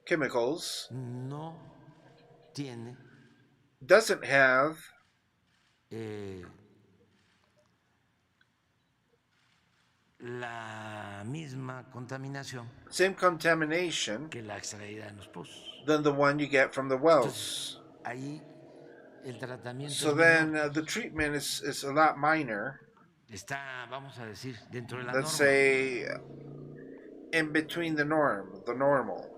chemicals, no tiene doesn't have la misma contaminación same contamination que la extraída en los pozos. than the one you get from the wells. Ahí el tratamiento So es then menor. the treatment is a lot minor. está, vamos a decir, dentro de la let's norma. say, in between the normal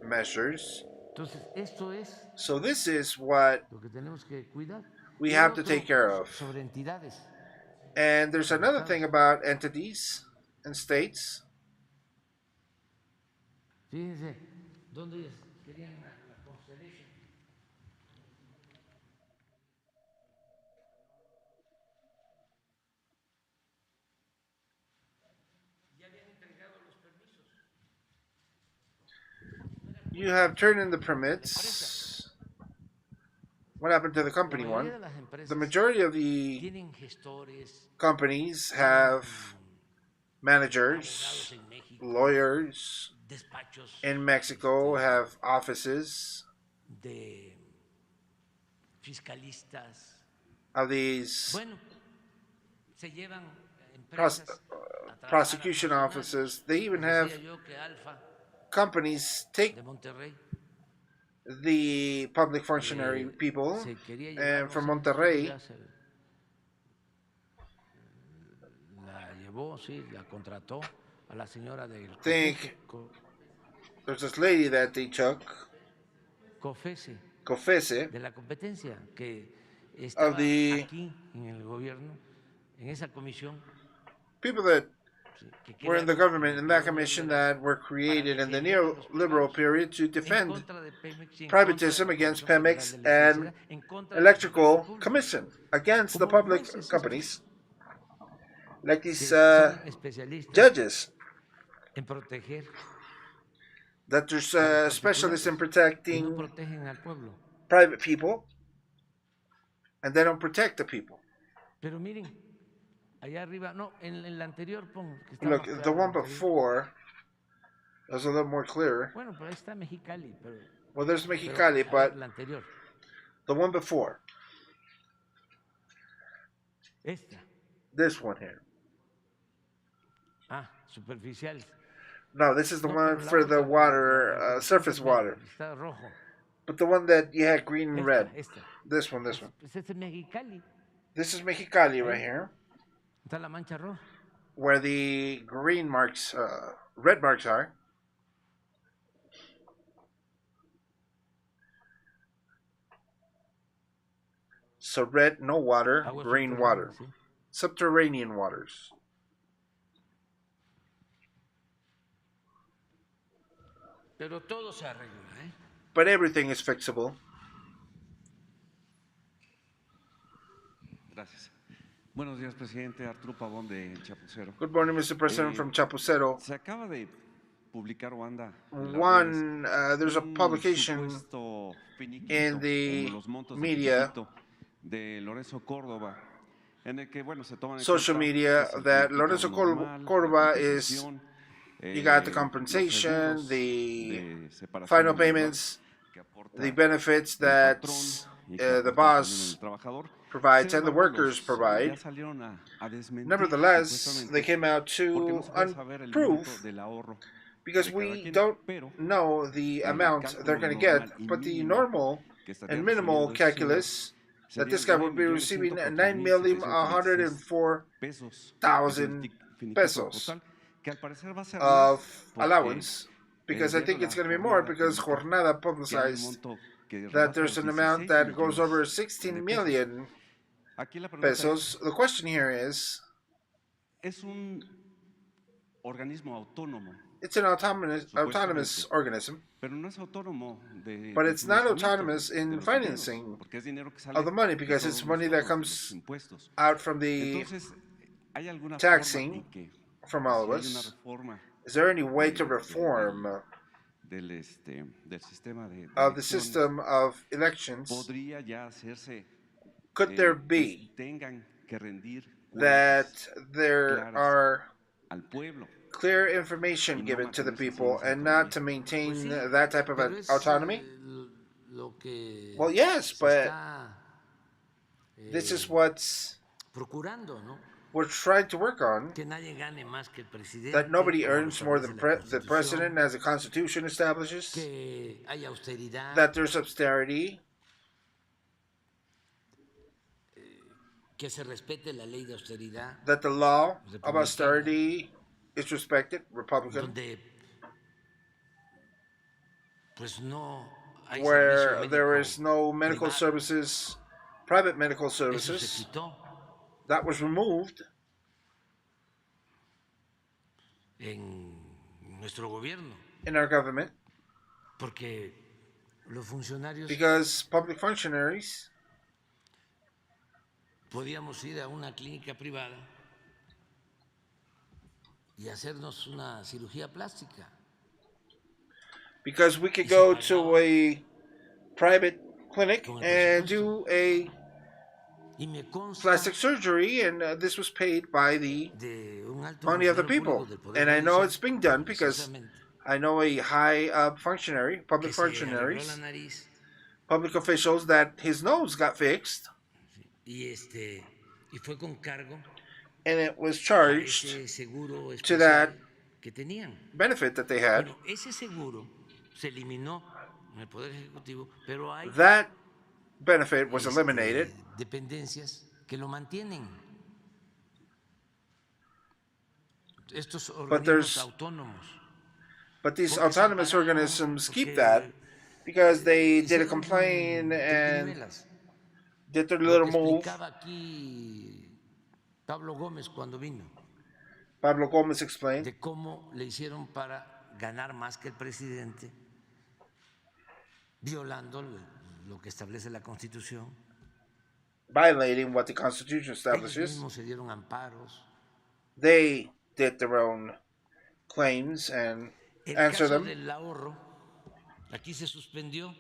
measures. Entonces, esto es So this is what lo que tenemos que cuidar. we Y have to otro, take care of. sobre entidades. And there's another thing about entities and states. Fíjense, ¿dónde querían la Constellation? Ya habían entregado los permisos. You have turned in the permits. What happened to the company one? The majority of the companies have managers, lawyers in Mexico, have offices of these prosecution offices. They even have companies take the public functionary people, and from Monterrey think there's this lady that they took, COFESE, of the people that were in the government in that commission that were created in the neoliberal period to defend privatism against Pemex and electrical commission against the public companies, like these judges, that there's specialists in protecting private people, and they don't protect the people. Look, the one before was a little more clear. Well, there's Mexicali, but the one before. This one here. No, this is the one for the water, surface water. But the one that you had green and red. This one. This is Mexicali right here, where the green marks, red marks are. So red, no water, green water. Subterranean waters. But everything is fixable. Gracias. Buenos días, presidente. Arturo Pavón de Chapucero. Good morning, Mr. President, from Chapucero. Se acaba de publicar o anda there's a publication in the media, de Lorenzo Córdoba, en el que, bueno, se toman social media, that Lorenzo Córdoba is, you got the compensation, the final payments, the benefits that the boss provides and the workers provide. Nevertheless, they came out to prove, because we don't know the amount they're going to get, but the normal and minimal calculus that this guy will be receiving 9,104,000 pesos of allowance, because I think it's going to be more, because Jornada publicized that there's an amount that goes over 16 million pesos. The question here is, es un organismo autónomo. It's an autonomous organism, Pero no es autónomo de, but it's not autonomous in financing of the money, because it's money that comes out from the taxing from all of us. Is there any way to reform of the system of elections? Could there be that there are clear information given to the people and not to maintain that type of autonomy? Well, yes, but this is what we're trying to work on, that nobody earns more than the president, as the Constitution establishes, that there's austerity, que se respete la ley de austeridad, that the law of republicana, austerity is respected, Republican, donde pues no hay servicio where there médico is no medical privado. services, private medical Eso se services. quitó That was removed en nuestro gobierno, in our government porque los funcionarios because public functionaries podíamos ir a una clínica privada y hacernos una cirugía plástica. because we could go to a private clinic Con el and presupuesto. do a Y me consta plastic surgery, and this was paid by the de un alto money of the funcionario people. público del Poder And I know Judicial, it's being done because precisamente, I know a high functionary, public que se arregló la functionaries, nariz public officials, that his nose got fixed, y fue con cargo and it was a charged ese seguro to that especial que tenían. benefit that they had. Bueno, ese seguro se eliminó en el Poder Ejecutivo, pero hay That benefit was eliminated, dependencias que lo mantienen. Estos organismos autónomos. but these Porque se autonomous ampararon, organisms keep porque that because they did a hicieron complaint and triquiñuelas. did their Lo little que move. explicaba aquí Pablo Gómez cuando vino, Pablo Gomez explained de cómo le hicieron para ganar más que el presidente, violando lo que establece la Constitución. violating what the Constitution Ellos establishes. mismos se dieron amparos. They did their own claims and El answer caso them. del ahorro, aquí se suspendió,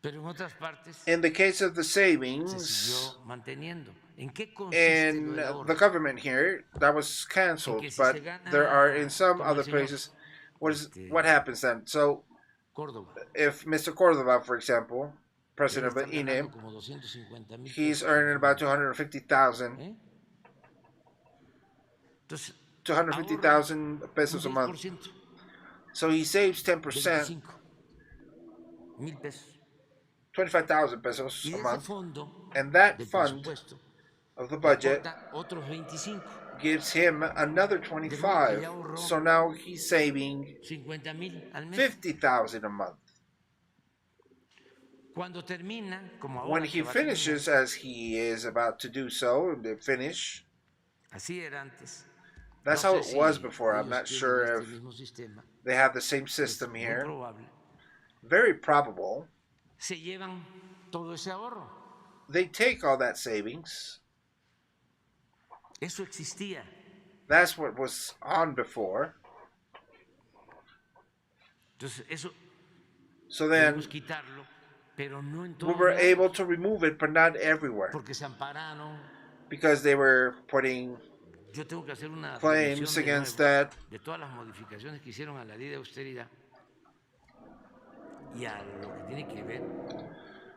pero en otras partes In the case of the se savings siguió manteniendo. ¿En qué consiste in lo del ahorro? the government here, that was canceled, but there are in some other places. What happens then? So Córdoba. if Mr. Cordova, for example, president Debe of estar the INE, ganando como 250,000 he's pesos. earning about 250,000 ¿Eh? Entonces, 250,000 pesos a un month. 10%, So he saves 10%, 25,000 pesos. 25,000 pesos Y a de ese month, fondo and that del fund presupuesto of the le budget aporta otros 25, gives him another 25. So now he's saving 50,000 al mes. 50,000 a month. Cuando termina, como ahora When que he va a finishes, as he is about to do so, to finish, terminar, así era antes. that's No how sé it si was before. I'm ellos not tienen sure este if mismo sistema. they have the same Es system muy here. probable. Very probable. Se llevan todo ese ahorro. They take all that savings. Eso existía. That's what was on before. Entonces, eso So then podemos quitarlo, pero no en we todos were lados, able to remove it, but not everywhere, porque se ampararon. because they were putting Yo tengo que hacer una claims revisión de against nuevo that. de todas las modificaciones que hicieron a la ley de austeridad y a lo que tiene que ver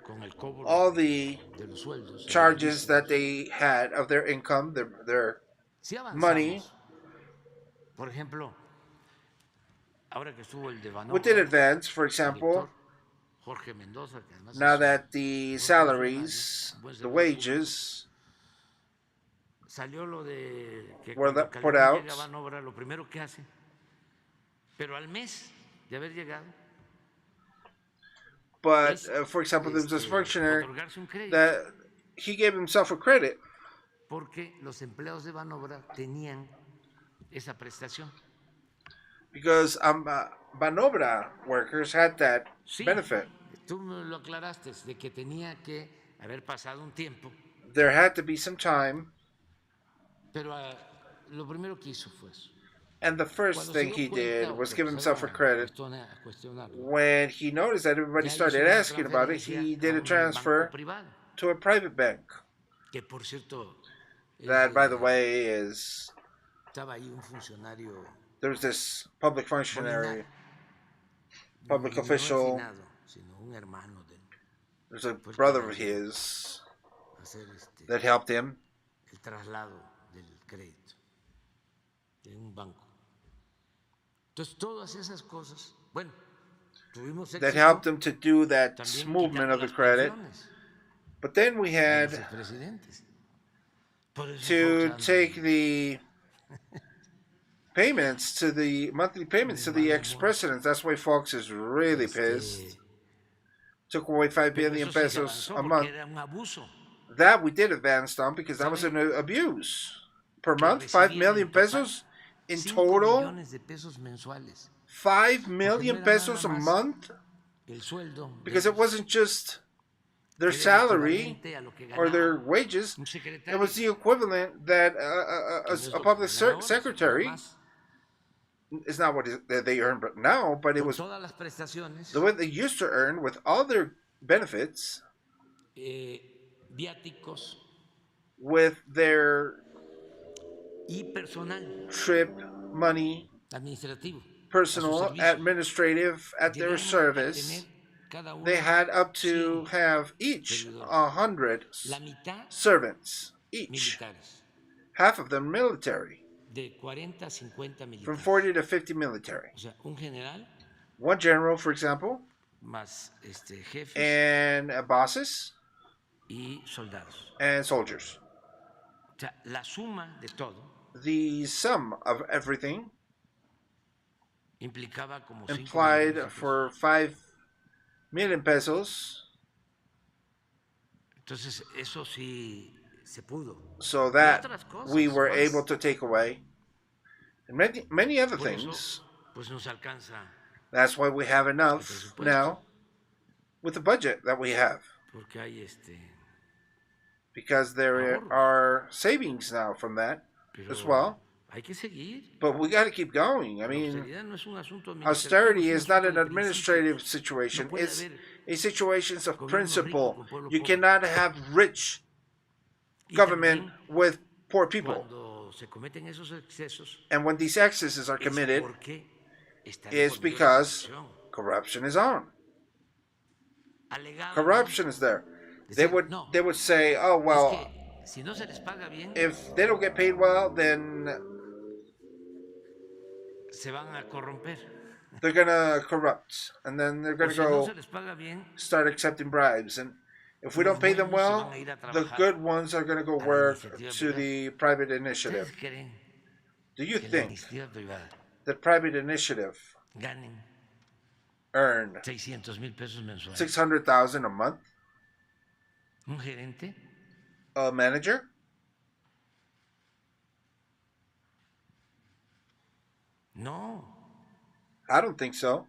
con el cobro All the de los sueldos. charges that they had of their income, their Sí avanzamos. money. Por ejemplo, ahora que estuvo el de We Banco, did advance, for example, Jorge Mendoza, que además now es that the salaries, un buen the servidor wages, salió lo de que were cuando put Calderón out. llega a Banobra, lo primero que hace, pero al mes de haber llegado, but es for example, there was this functionary otorgarse un crédito, that he gave himself a credit porque los empleados de Banobra tenían esa prestación. because Banobra workers had that Sí, benefit. tú me lo aclaraste, de que tenía que haber pasado un tiempo, There had to be some time, pero lo primero que hizo fue eso. and the first Cuando thing se dio he cuenta, did o was que give himself a empezaron credit. a cuestionarlo, When he noticed that everybody ya started hizo una asking about it, transferencia he did a a un transfer banco privado, to a private bank. que por cierto, That, by the way, is estaba ahí un funcionario there was this public functionary, nominado, public no official. refinado, sino un hermano de él, There's a Fue el brother que of ayudó his a hacer that helped him el traslado del crédito de un banco. Entonces, todas esas cosas, bueno, tuvimos that éxito helped him to do that también movement quitando of the las credit. pensiones. But then we had to take the payments to the monthly payments to the ex-presidents. That's why Fox is really pissed. Took away 5 billion pesos a month. That we did advance on because that was an abuse. Per month, 5 million pesos in total. 5 million pesos a month? Because it wasn't just their salary or their wages, it was the equivalent that a public secretary is not what they earn now, but it was the way they used to earn with all their benefits, with their trip money, personal, administrative at their service. They had up to have each 100 servants, each. Half of them military. From 40 to 50 military. One general, for example, and bosses and soldiers. The sum of everything implied for 5 million pesos. So that we were able to take away. And many other things. That's why we have enough now with the budget that we have. Because there are savings now from that as well. But we got to keep going. I mean, austerity is not an administrative situation. It's a situation of principle. You cannot have rich government with poor people. And when these excesses are committed, it's because corruption is on. Corruption is there. They would say, oh, well, if they don't get paid well, then they're going to corrupt. And then they're going to go start accepting bribes. And if we don't pay them well, the good ones are going to go work to the private initiative. Do you think that private initiative earn 600,000 a month? A manager? No. I don't think so.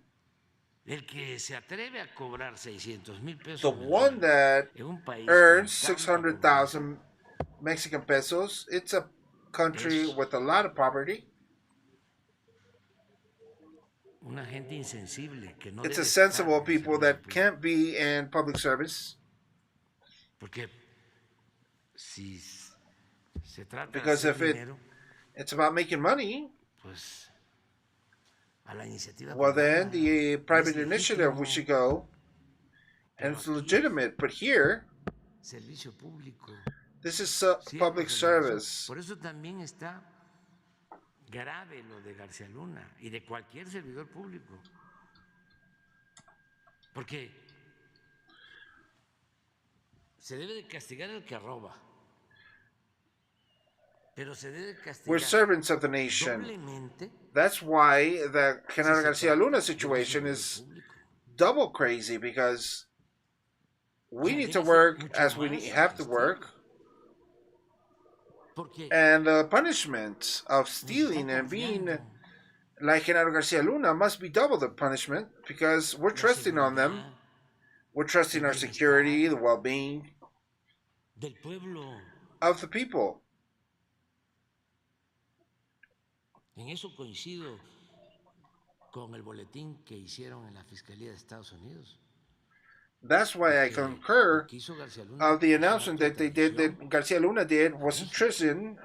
El que se atreve a cobrar 600,000 pesos. The one that earns 600,000 Mexican pesos, it's a country with a lot of poverty. Una gente insensible que no it's a sensible people that can't be in public service. Porque si se trata because de if dinero, it's about making money, pues, a la iniciativa well, then privada, the private initiative we should go, and it's legitimate. But here, servicio público, this is public service. Por eso también está grave lo de García Luna y de cualquier servidor público. Porque se debe de castigar al que roba. Pero se debe castigar. We're servants of the nation. That's why the General García Luna situation is double crazy, because we need to work as we have to work. And the punishment of stealing and being like General García Luna must be double the punishment, because we're trusting on them. We're trusting our security, the well-being of the people. En eso coincido con el boletín que hicieron en la Fiscalía de Estados Unidos. That's why I concur of the announcement that they did, that García Luna did, was a treason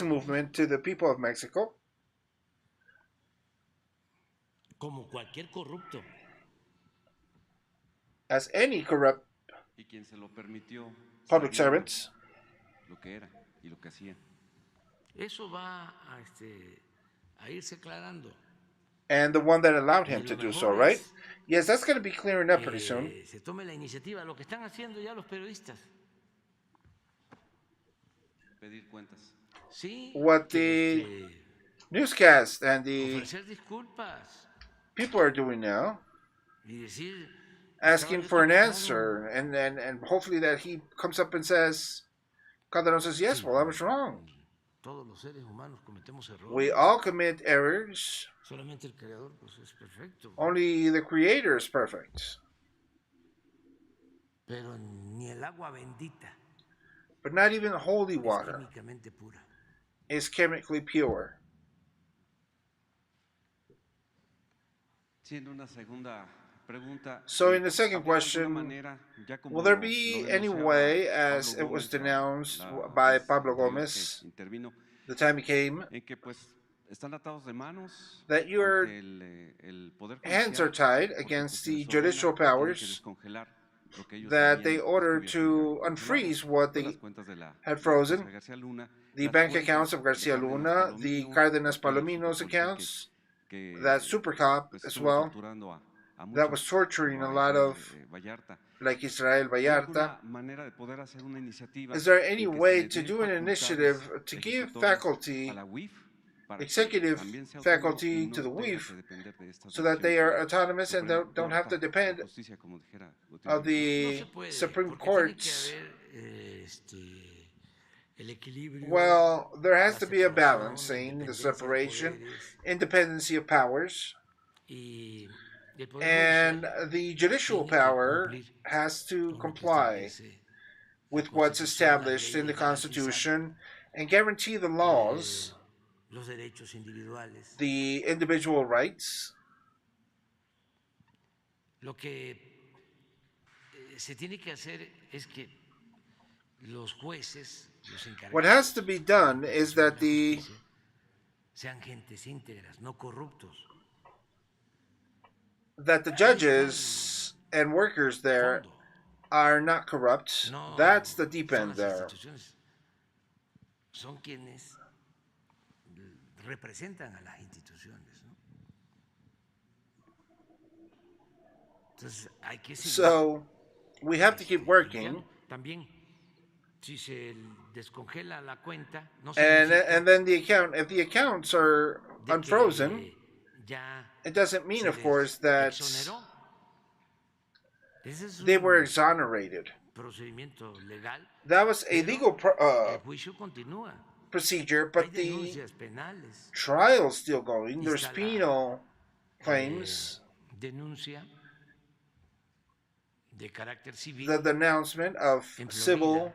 movement to the people of Mexico. Como cualquier corrupto. As any corrupt public servants. Lo que era y lo que hacía. Eso va a irse aclarando. and the one that allowed him to do so, right? Yes, that's going to be clearing up pretty soon. Se tome la iniciativa, lo que están haciendo ya los periodistas. Pedir cuentas. Sí, what the newscast and the people are doing now, asking for an answer, and hopefully that he comes up and says, Calderon says, yes, well, I was wrong. We all commit errors. Only the Creator is perfect. But not even holy water is chemically pure. So in the second question, will there be any way, as it was denounced by Pablo Gomez the time he came, that your hands are tied against the judicial powers, that they ordered to unfreeze what they had frozen, the bank accounts of Garcia Luna, the Cardenas Palomino's accounts, that super cop as well, that was torturing a lot of, like Israel Vallarta. Is there any way to do an initiative to give faculty, executive faculty to the WIF, so that they are autonomous and don't have to depend of the Supreme Court's? Well, there has to be a balancing, the separation, independency of powers, and the judicial power has to comply with what's established in the Constitution and guarantee the laws, the individual rights. Lo que se tiene que hacer es que los jueces, los encargados, what has to be done is that the sean gentes íntegras, no corruptos. That the judges and workers there are not corrupt. That's the deep end there. Son quienes representan a las instituciones, ¿no? Entonces, hay que seguir. So we have to keep working. También, si se descongela la cuenta, no and then the account, if the accounts are unfrozen, it doesn't mean, of course, that they were exonerated. That was a legal procedure, but the trial's still going. There's penal claims. The denouncement of civil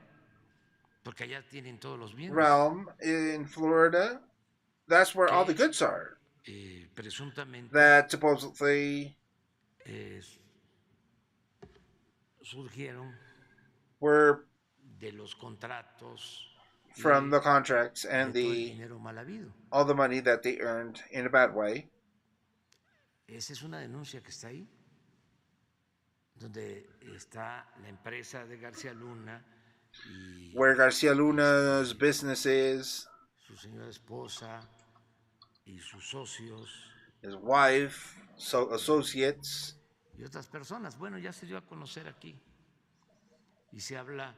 realm in Florida, that's where all the goods are. That supposedly were from the contracts and all the money that they earned in a bad way. Esa es una denuncia que está ahí, donde está la empresa de Garcia Luna y where Garcia Luna's business is, su señora esposa y sus socios, his wife, associates, y otras personas. Bueno, ya se dio a conocer aquí y se habla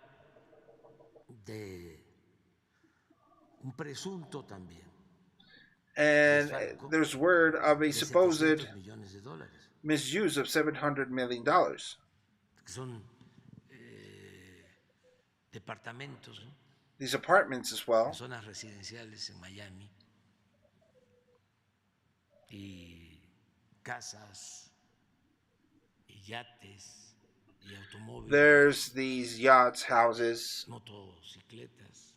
de un presunto también. And there's word of a supposed misuse of $700 million. Son departamentos, ¿no? These apartments as well. Zonas residenciales en Miami y casas y yates y automóviles. There's these yachts, houses, motocicletas.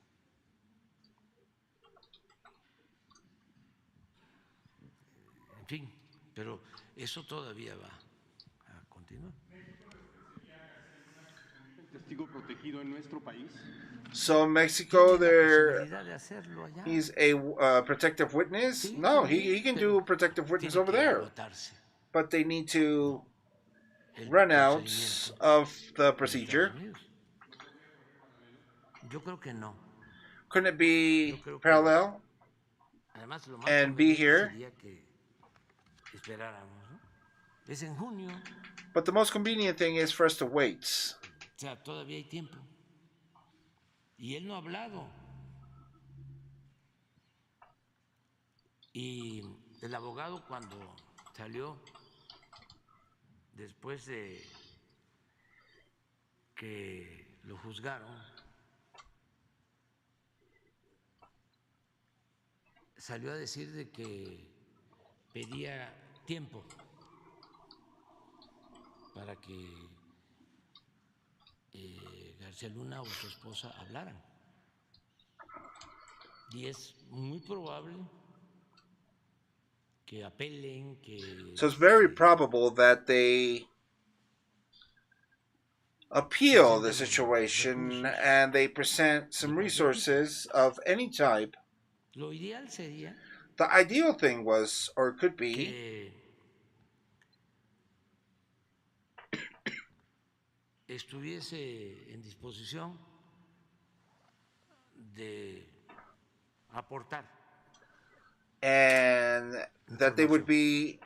En fin, pero eso todavía va a continuar. Testigo protegido en nuestro país. So Mexico, he's a protective witness? No, he can do protective witness over there. But they need to run out of the procedure. Couldn't it be parallel and be here? esperáramos, ¿no? Es en junio. But the most convenient thing is for us to wait. O sea, todavía hay tiempo. Y él no ha hablado. Y el abogado, cuando salió después de que lo juzgaron, salió a decir de que pedía tiempo para que García Luna o su esposa hablaran. Y es muy probable que apelen, que... So it's very probable that they appeal the situation and they present some resources of any type. Lo ideal sería The ideal thing was, or could be, que estuviese en disposición de aportar, and that they would be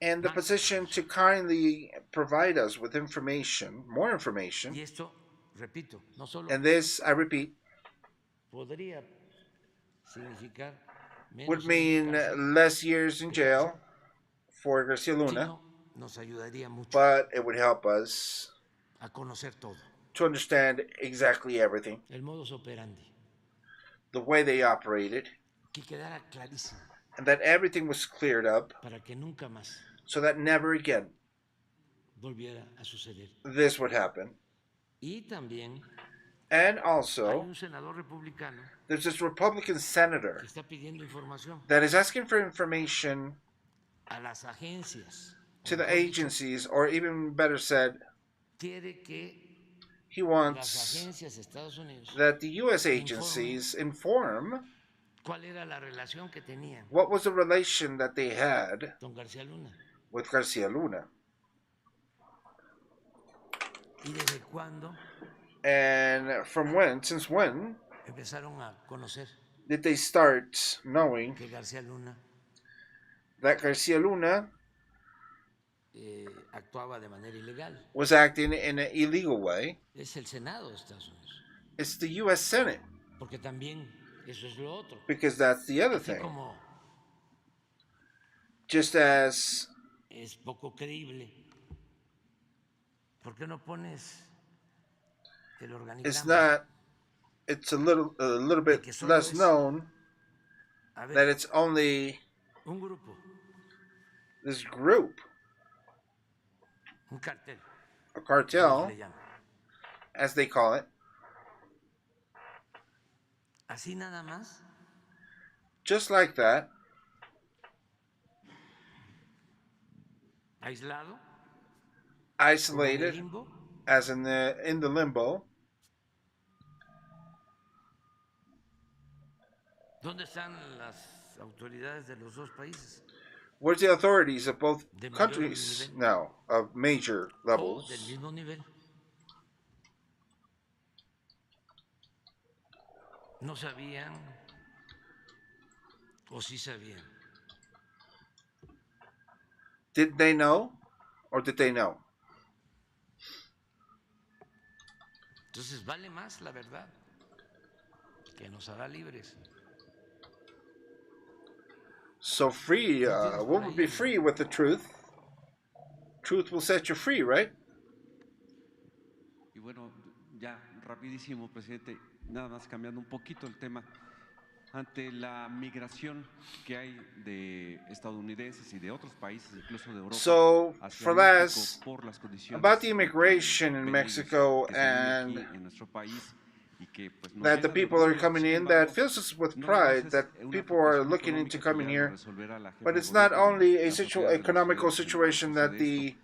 in the position to kindly provide us with information, more information. y esto, repito, no solo And this, I repeat, podría significar would menos mean cárcel, less years in jail for Garcia Luna, sino nos ayudaría mucho but it would help us a conocer todo, to understand exactly everything, el modus operandi, the way they operated, que quedara clarísimo and that everything was cleared up para que nunca más so that never again volviera a suceder. this would happen. Y también And hay also, un senador republicano there's this Republican senator que está pidiendo información that is asking for information a las agencias. to the Mejor dicho, agencies, or even better said, quiere que he las wants agencias de Estados Unidos that the U.S. agencies inform cuál era la relación que tenían what was the relation that they had con García Luna with Garcia Luna, y desde cuándo and from when, since when, empezaron a conocer did they start knowing que García Luna that Garcia Luna actuaba de manera ilegal. was acting in an illegal way? Es el Senado de Estados Unidos, It's the U.S. Senate, porque también eso es lo otro. because that's the other Así thing. como Just as es poco creíble, ¿por qué no pones el it's organigrama? not, it's a little bit que solo less es- known A that ver, it's only un grupo, this group, un cartel, a como cartel, se le llama. as they call it, Así nada más, just like that, aislado, como en el isolated, limbo, as in the limbo. ¿dónde están las autoridades de los dos países? Where's the authorities of both De mayor countries nivel. now, of major O del levels? mismo nivel. No sabían, o sí sabían. Did they know, or did they know? Entonces vale más la verdad, que nos hará libres. So free, we will be free with the truth. Truth will set you free, right? Y bueno, ya rapidísimo, presidente, nada más cambiando un poquito el tema. Ante la migración que hay de estadounidenses y de otros países, incluso de Europa, So, hacia for México less, por las condiciones about the que immigration in ven ellos, Mexico que se viven and aquí en nuestro país y que, pues, nos that the llena de people are orgullo. coming Sin in, that embargo, fills us with no pride nomás that es una people are afectación looking into económica coming que ya lo here, resolverá la jefa but de it's not gobierno y only a las autoridades de la economical ciudad situation that sucede the esto.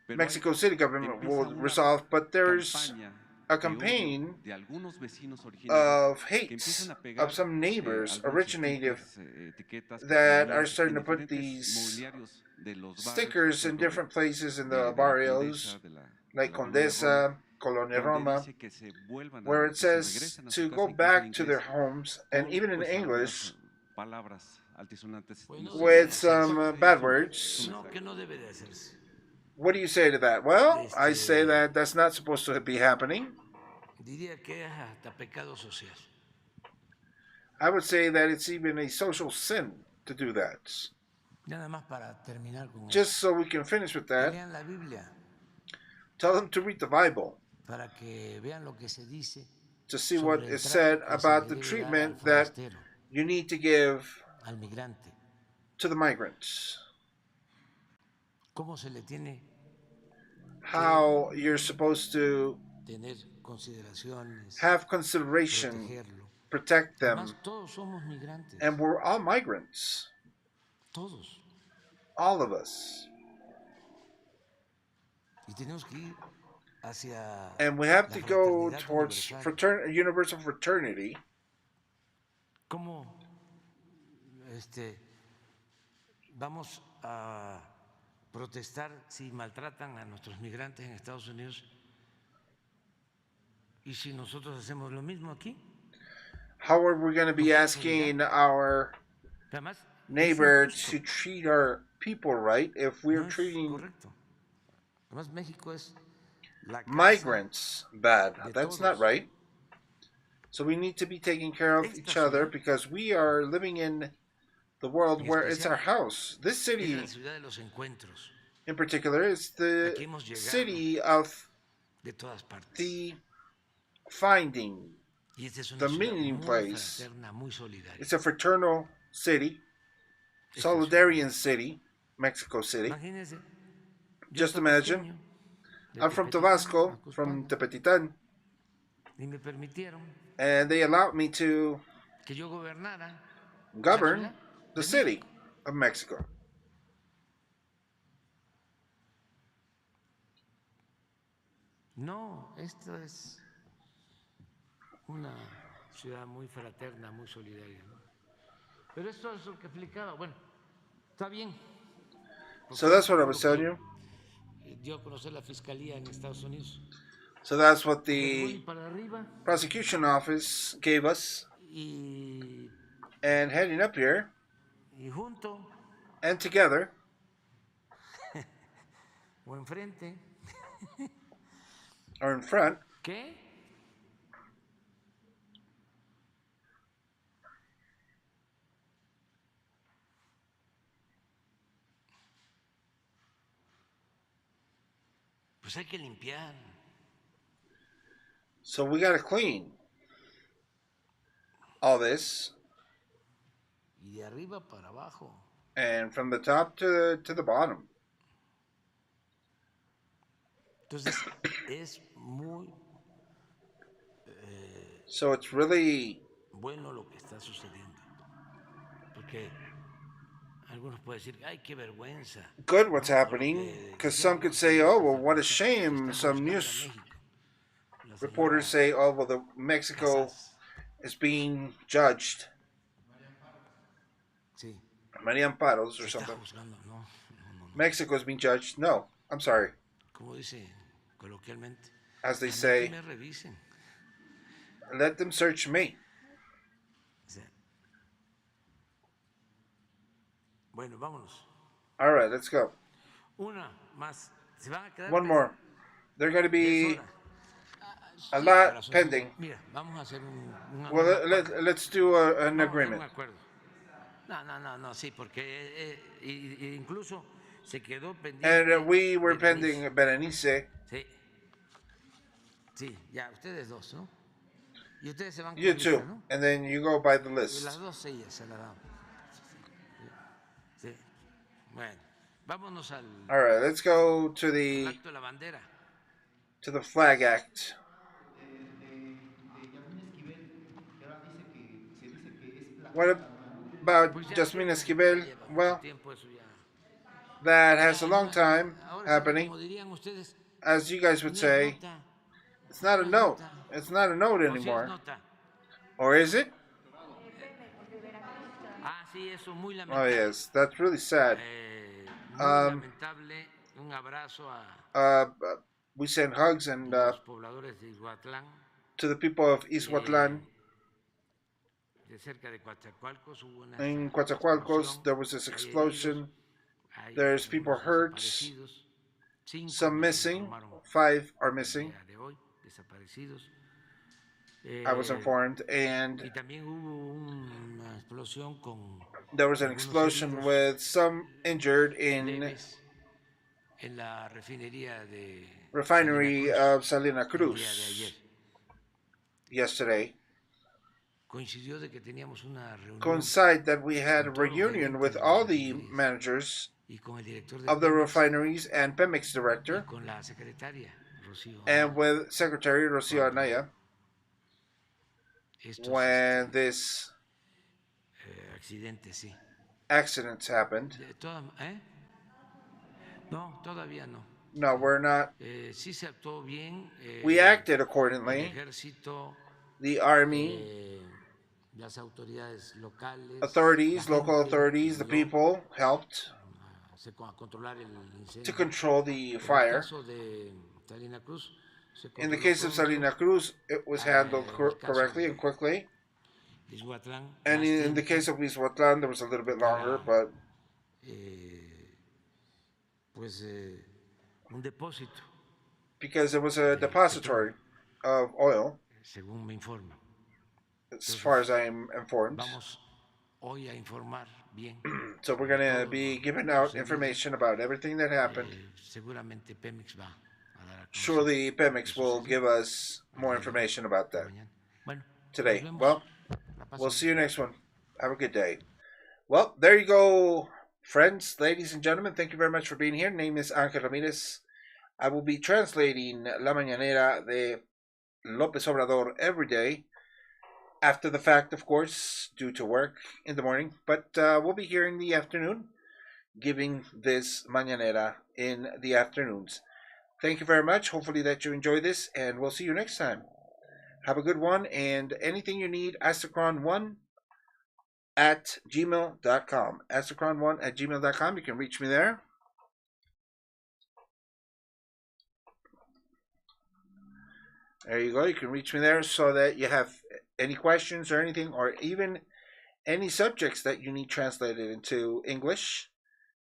Pero Mexico City government will resolve, but there's campaña a de odio campaign de algunos vecinos originarios of que hate empiezan a pegar of some neighbors, algunos originative, stickers, etiquetas, that are calcomanías starting en to put diferentes these mobiliarios de los barrios, por stickers in ejemplo, different places in the de la barrios, Condesa, de la like Colonia Roma, Condesa, Colonia donde Roma, dice que se vuelvan where a, it que se says regresen a to su go casa, incluso en back to their inglés, homes, and con even in pues algunas English, palabras altisonantes. with some bad words. No, que no debe de hacerse. What do you say to that? Well, I say that that's not supposed to be happening. Diría que es hasta pecado social. I would say that it's even a social sin to do that. Nada más para terminar con Just so we can finish with that, lean la Biblia tell them to read the Bible para que vean lo que se dice to see what is said about the treatment that you need to give al migrante. to the migrants. ¿Cómo se le tiene How you're supposed to tener consideraciones, have consideration, protegerlo? protect them, Además, todos somos migrantes. and we're all migrants. Todos. All of us. Y tenemos que ir hacia And we have to la go fraternidad towards universal. universal fraternity. ¿Cómo vamos a protestar si maltratan a nuestros migrantes en Estados Unidos y si nosotros hacemos lo mismo aquí? How are we going to be asking our Además, neighbor es injusto. to treat our people right if we're No es treating correcto. Además, México es la casa migrants bad? de That's not todos. right. So we need to be taking care of Esta each other ciudad, because we are living in the world en where it's especial, our house. This es city la ciudad de los encuentros in particular is the Aquí hemos llegado. city of de todas partes. the finding. Y esta es una the ciudad meeting muy place. fraterna, muy solidaria. It's a fraternal city, Esta solidarian city, Mexico City. Imagínense, yo Just soy imagine. costeño, de I'm from Tepetitlán, Tabasco, Acuzpan, from Tepetitan, y me permitieron and they allowed me to que yo gobernara govern la ciudad the de city México. of Mexico. No, esto es una ciudad muy fraterna, muy solidaria, ¿no? Pero esto es lo que explicaba. Bueno, está bien. So that's what I was telling you. Dio a conocer la fiscalía en Estados Unidos. So that's what Pero voy the para arriba prosecution office gave us. y And heading up here junto and together o enfrente, or in front, ¿qué? Pues hay que limpiar. so we got to clean all this, Y de arriba para abajo. and from the top to the bottom. Entonces, es muy So it's really bueno lo que está sucediendo. Porque algunos pueden decir, ay, qué vergüenza. good what's happening, because some could say, oh, well, what a shame. Some news reporters say, oh, well, the Mexico is being judged. Sí, María Amparos se or está something. juzgando. No. Mexico is being judged. No, I'm sorry. Como dice coloquialmente, As they a mí say, que me revisen. let them search me. O sea, bueno, vámonos. All right, let's go. Una más. Se van a quedar One more. There are going to ya es be hora. a Sí, lot para sus- pending. Mira, vamos a hacer Well, let's do an vamos a hacer agreement. un acuerdo. No, sí, porque incluso se quedó pendiente. And we were Berenice. pending Berenice. Sí, ya, ustedes dos, ¿no? Y ustedes se van con You la lista, too. ¿no? And then you go by the Y list. las dos ellas se la damos. Sí. Bueno, vámonos al All right, let's go to the acto de la bandera. Flag Act. What about Pues ya Jasmine lleva Esquivel? mucho Well, tiempo eso ya. that has a long time Ahora sí, happening. como dirían ustedes, As you guys would no es say, nota, it's not a no es note. nota. It's not a note O sí es anymore. nota. Or is it? Ah, sí, eso muy Oh, lamentable. yes. That's really sad. Muy Um, lamentable. Un abrazo a We send hugs and los pobladores de Ixhuatlán. to the people of Ixhuatlan. In Coatzacoalcos, there was this explosion. There's people hurt, some missing, 5 are missing. I was informed, and there was an explosion with some injured in refinery of Salina Cruz yesterday. Coincide that we had a reunion with all the managers of the refineries and Pemex director, and with Secretary Rocio Anaya, when this accidents happened. No, we're not. We acted accordingly. The army, authorities, local authorities, the people helped to control the fire. In the case of Salina Cruz, it was handled correctly and quickly. And in the case of Huizhuatlán, there was a little bit longer, but because it was a depository of oil, as far as I am informed. So we're going to be giving out information about everything that happened. Surely Pemex will give us more information about that today. Well, we'll see you next one. Have a good day. Well, there you go, friends, ladies and gentlemen. Thank you very much for being here. Name is Ángel Ramírez. I will be translating La Mañanera de López Obrador every day. After the fact, of course, due to work in the morning. But we'll be here in the afternoon, giving this Mañanera in the afternoons. Thank you very much. Hopefully that you enjoy this, and we'll see you next time. Have a good one, and anything you need, AZTECRON1@gmail.com. AZTECRON1@gmail.com. You can reach me there. There you go. You can reach me there so that you have any questions or anything, or even any subjects that you need translated into English.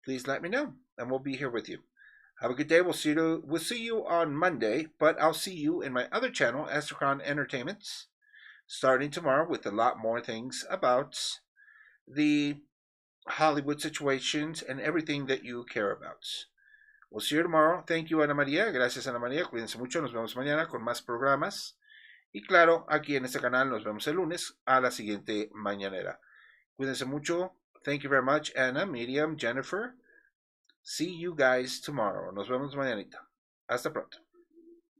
Please let me know, and we'll be here with you. Have a good day. We'll see you on Monday, but I'll see you in my other channel, AZTECRON Entertainments, starting tomorrow with a lot more things about the Hollywood situations and everything that you care about. We'll see you tomorrow. Thank you, Ana María. Gracias, Ana María. Cuídense mucho. Nos vemos mañana con más programas. Y claro, aquí en este canal nos vemos el lunes a la siguiente mañanera. Cuídense mucho. Thank you very much, Anna, Miriam, Jennifer. See you guys tomorrow. Nos vemos mañanita. Hasta pronto.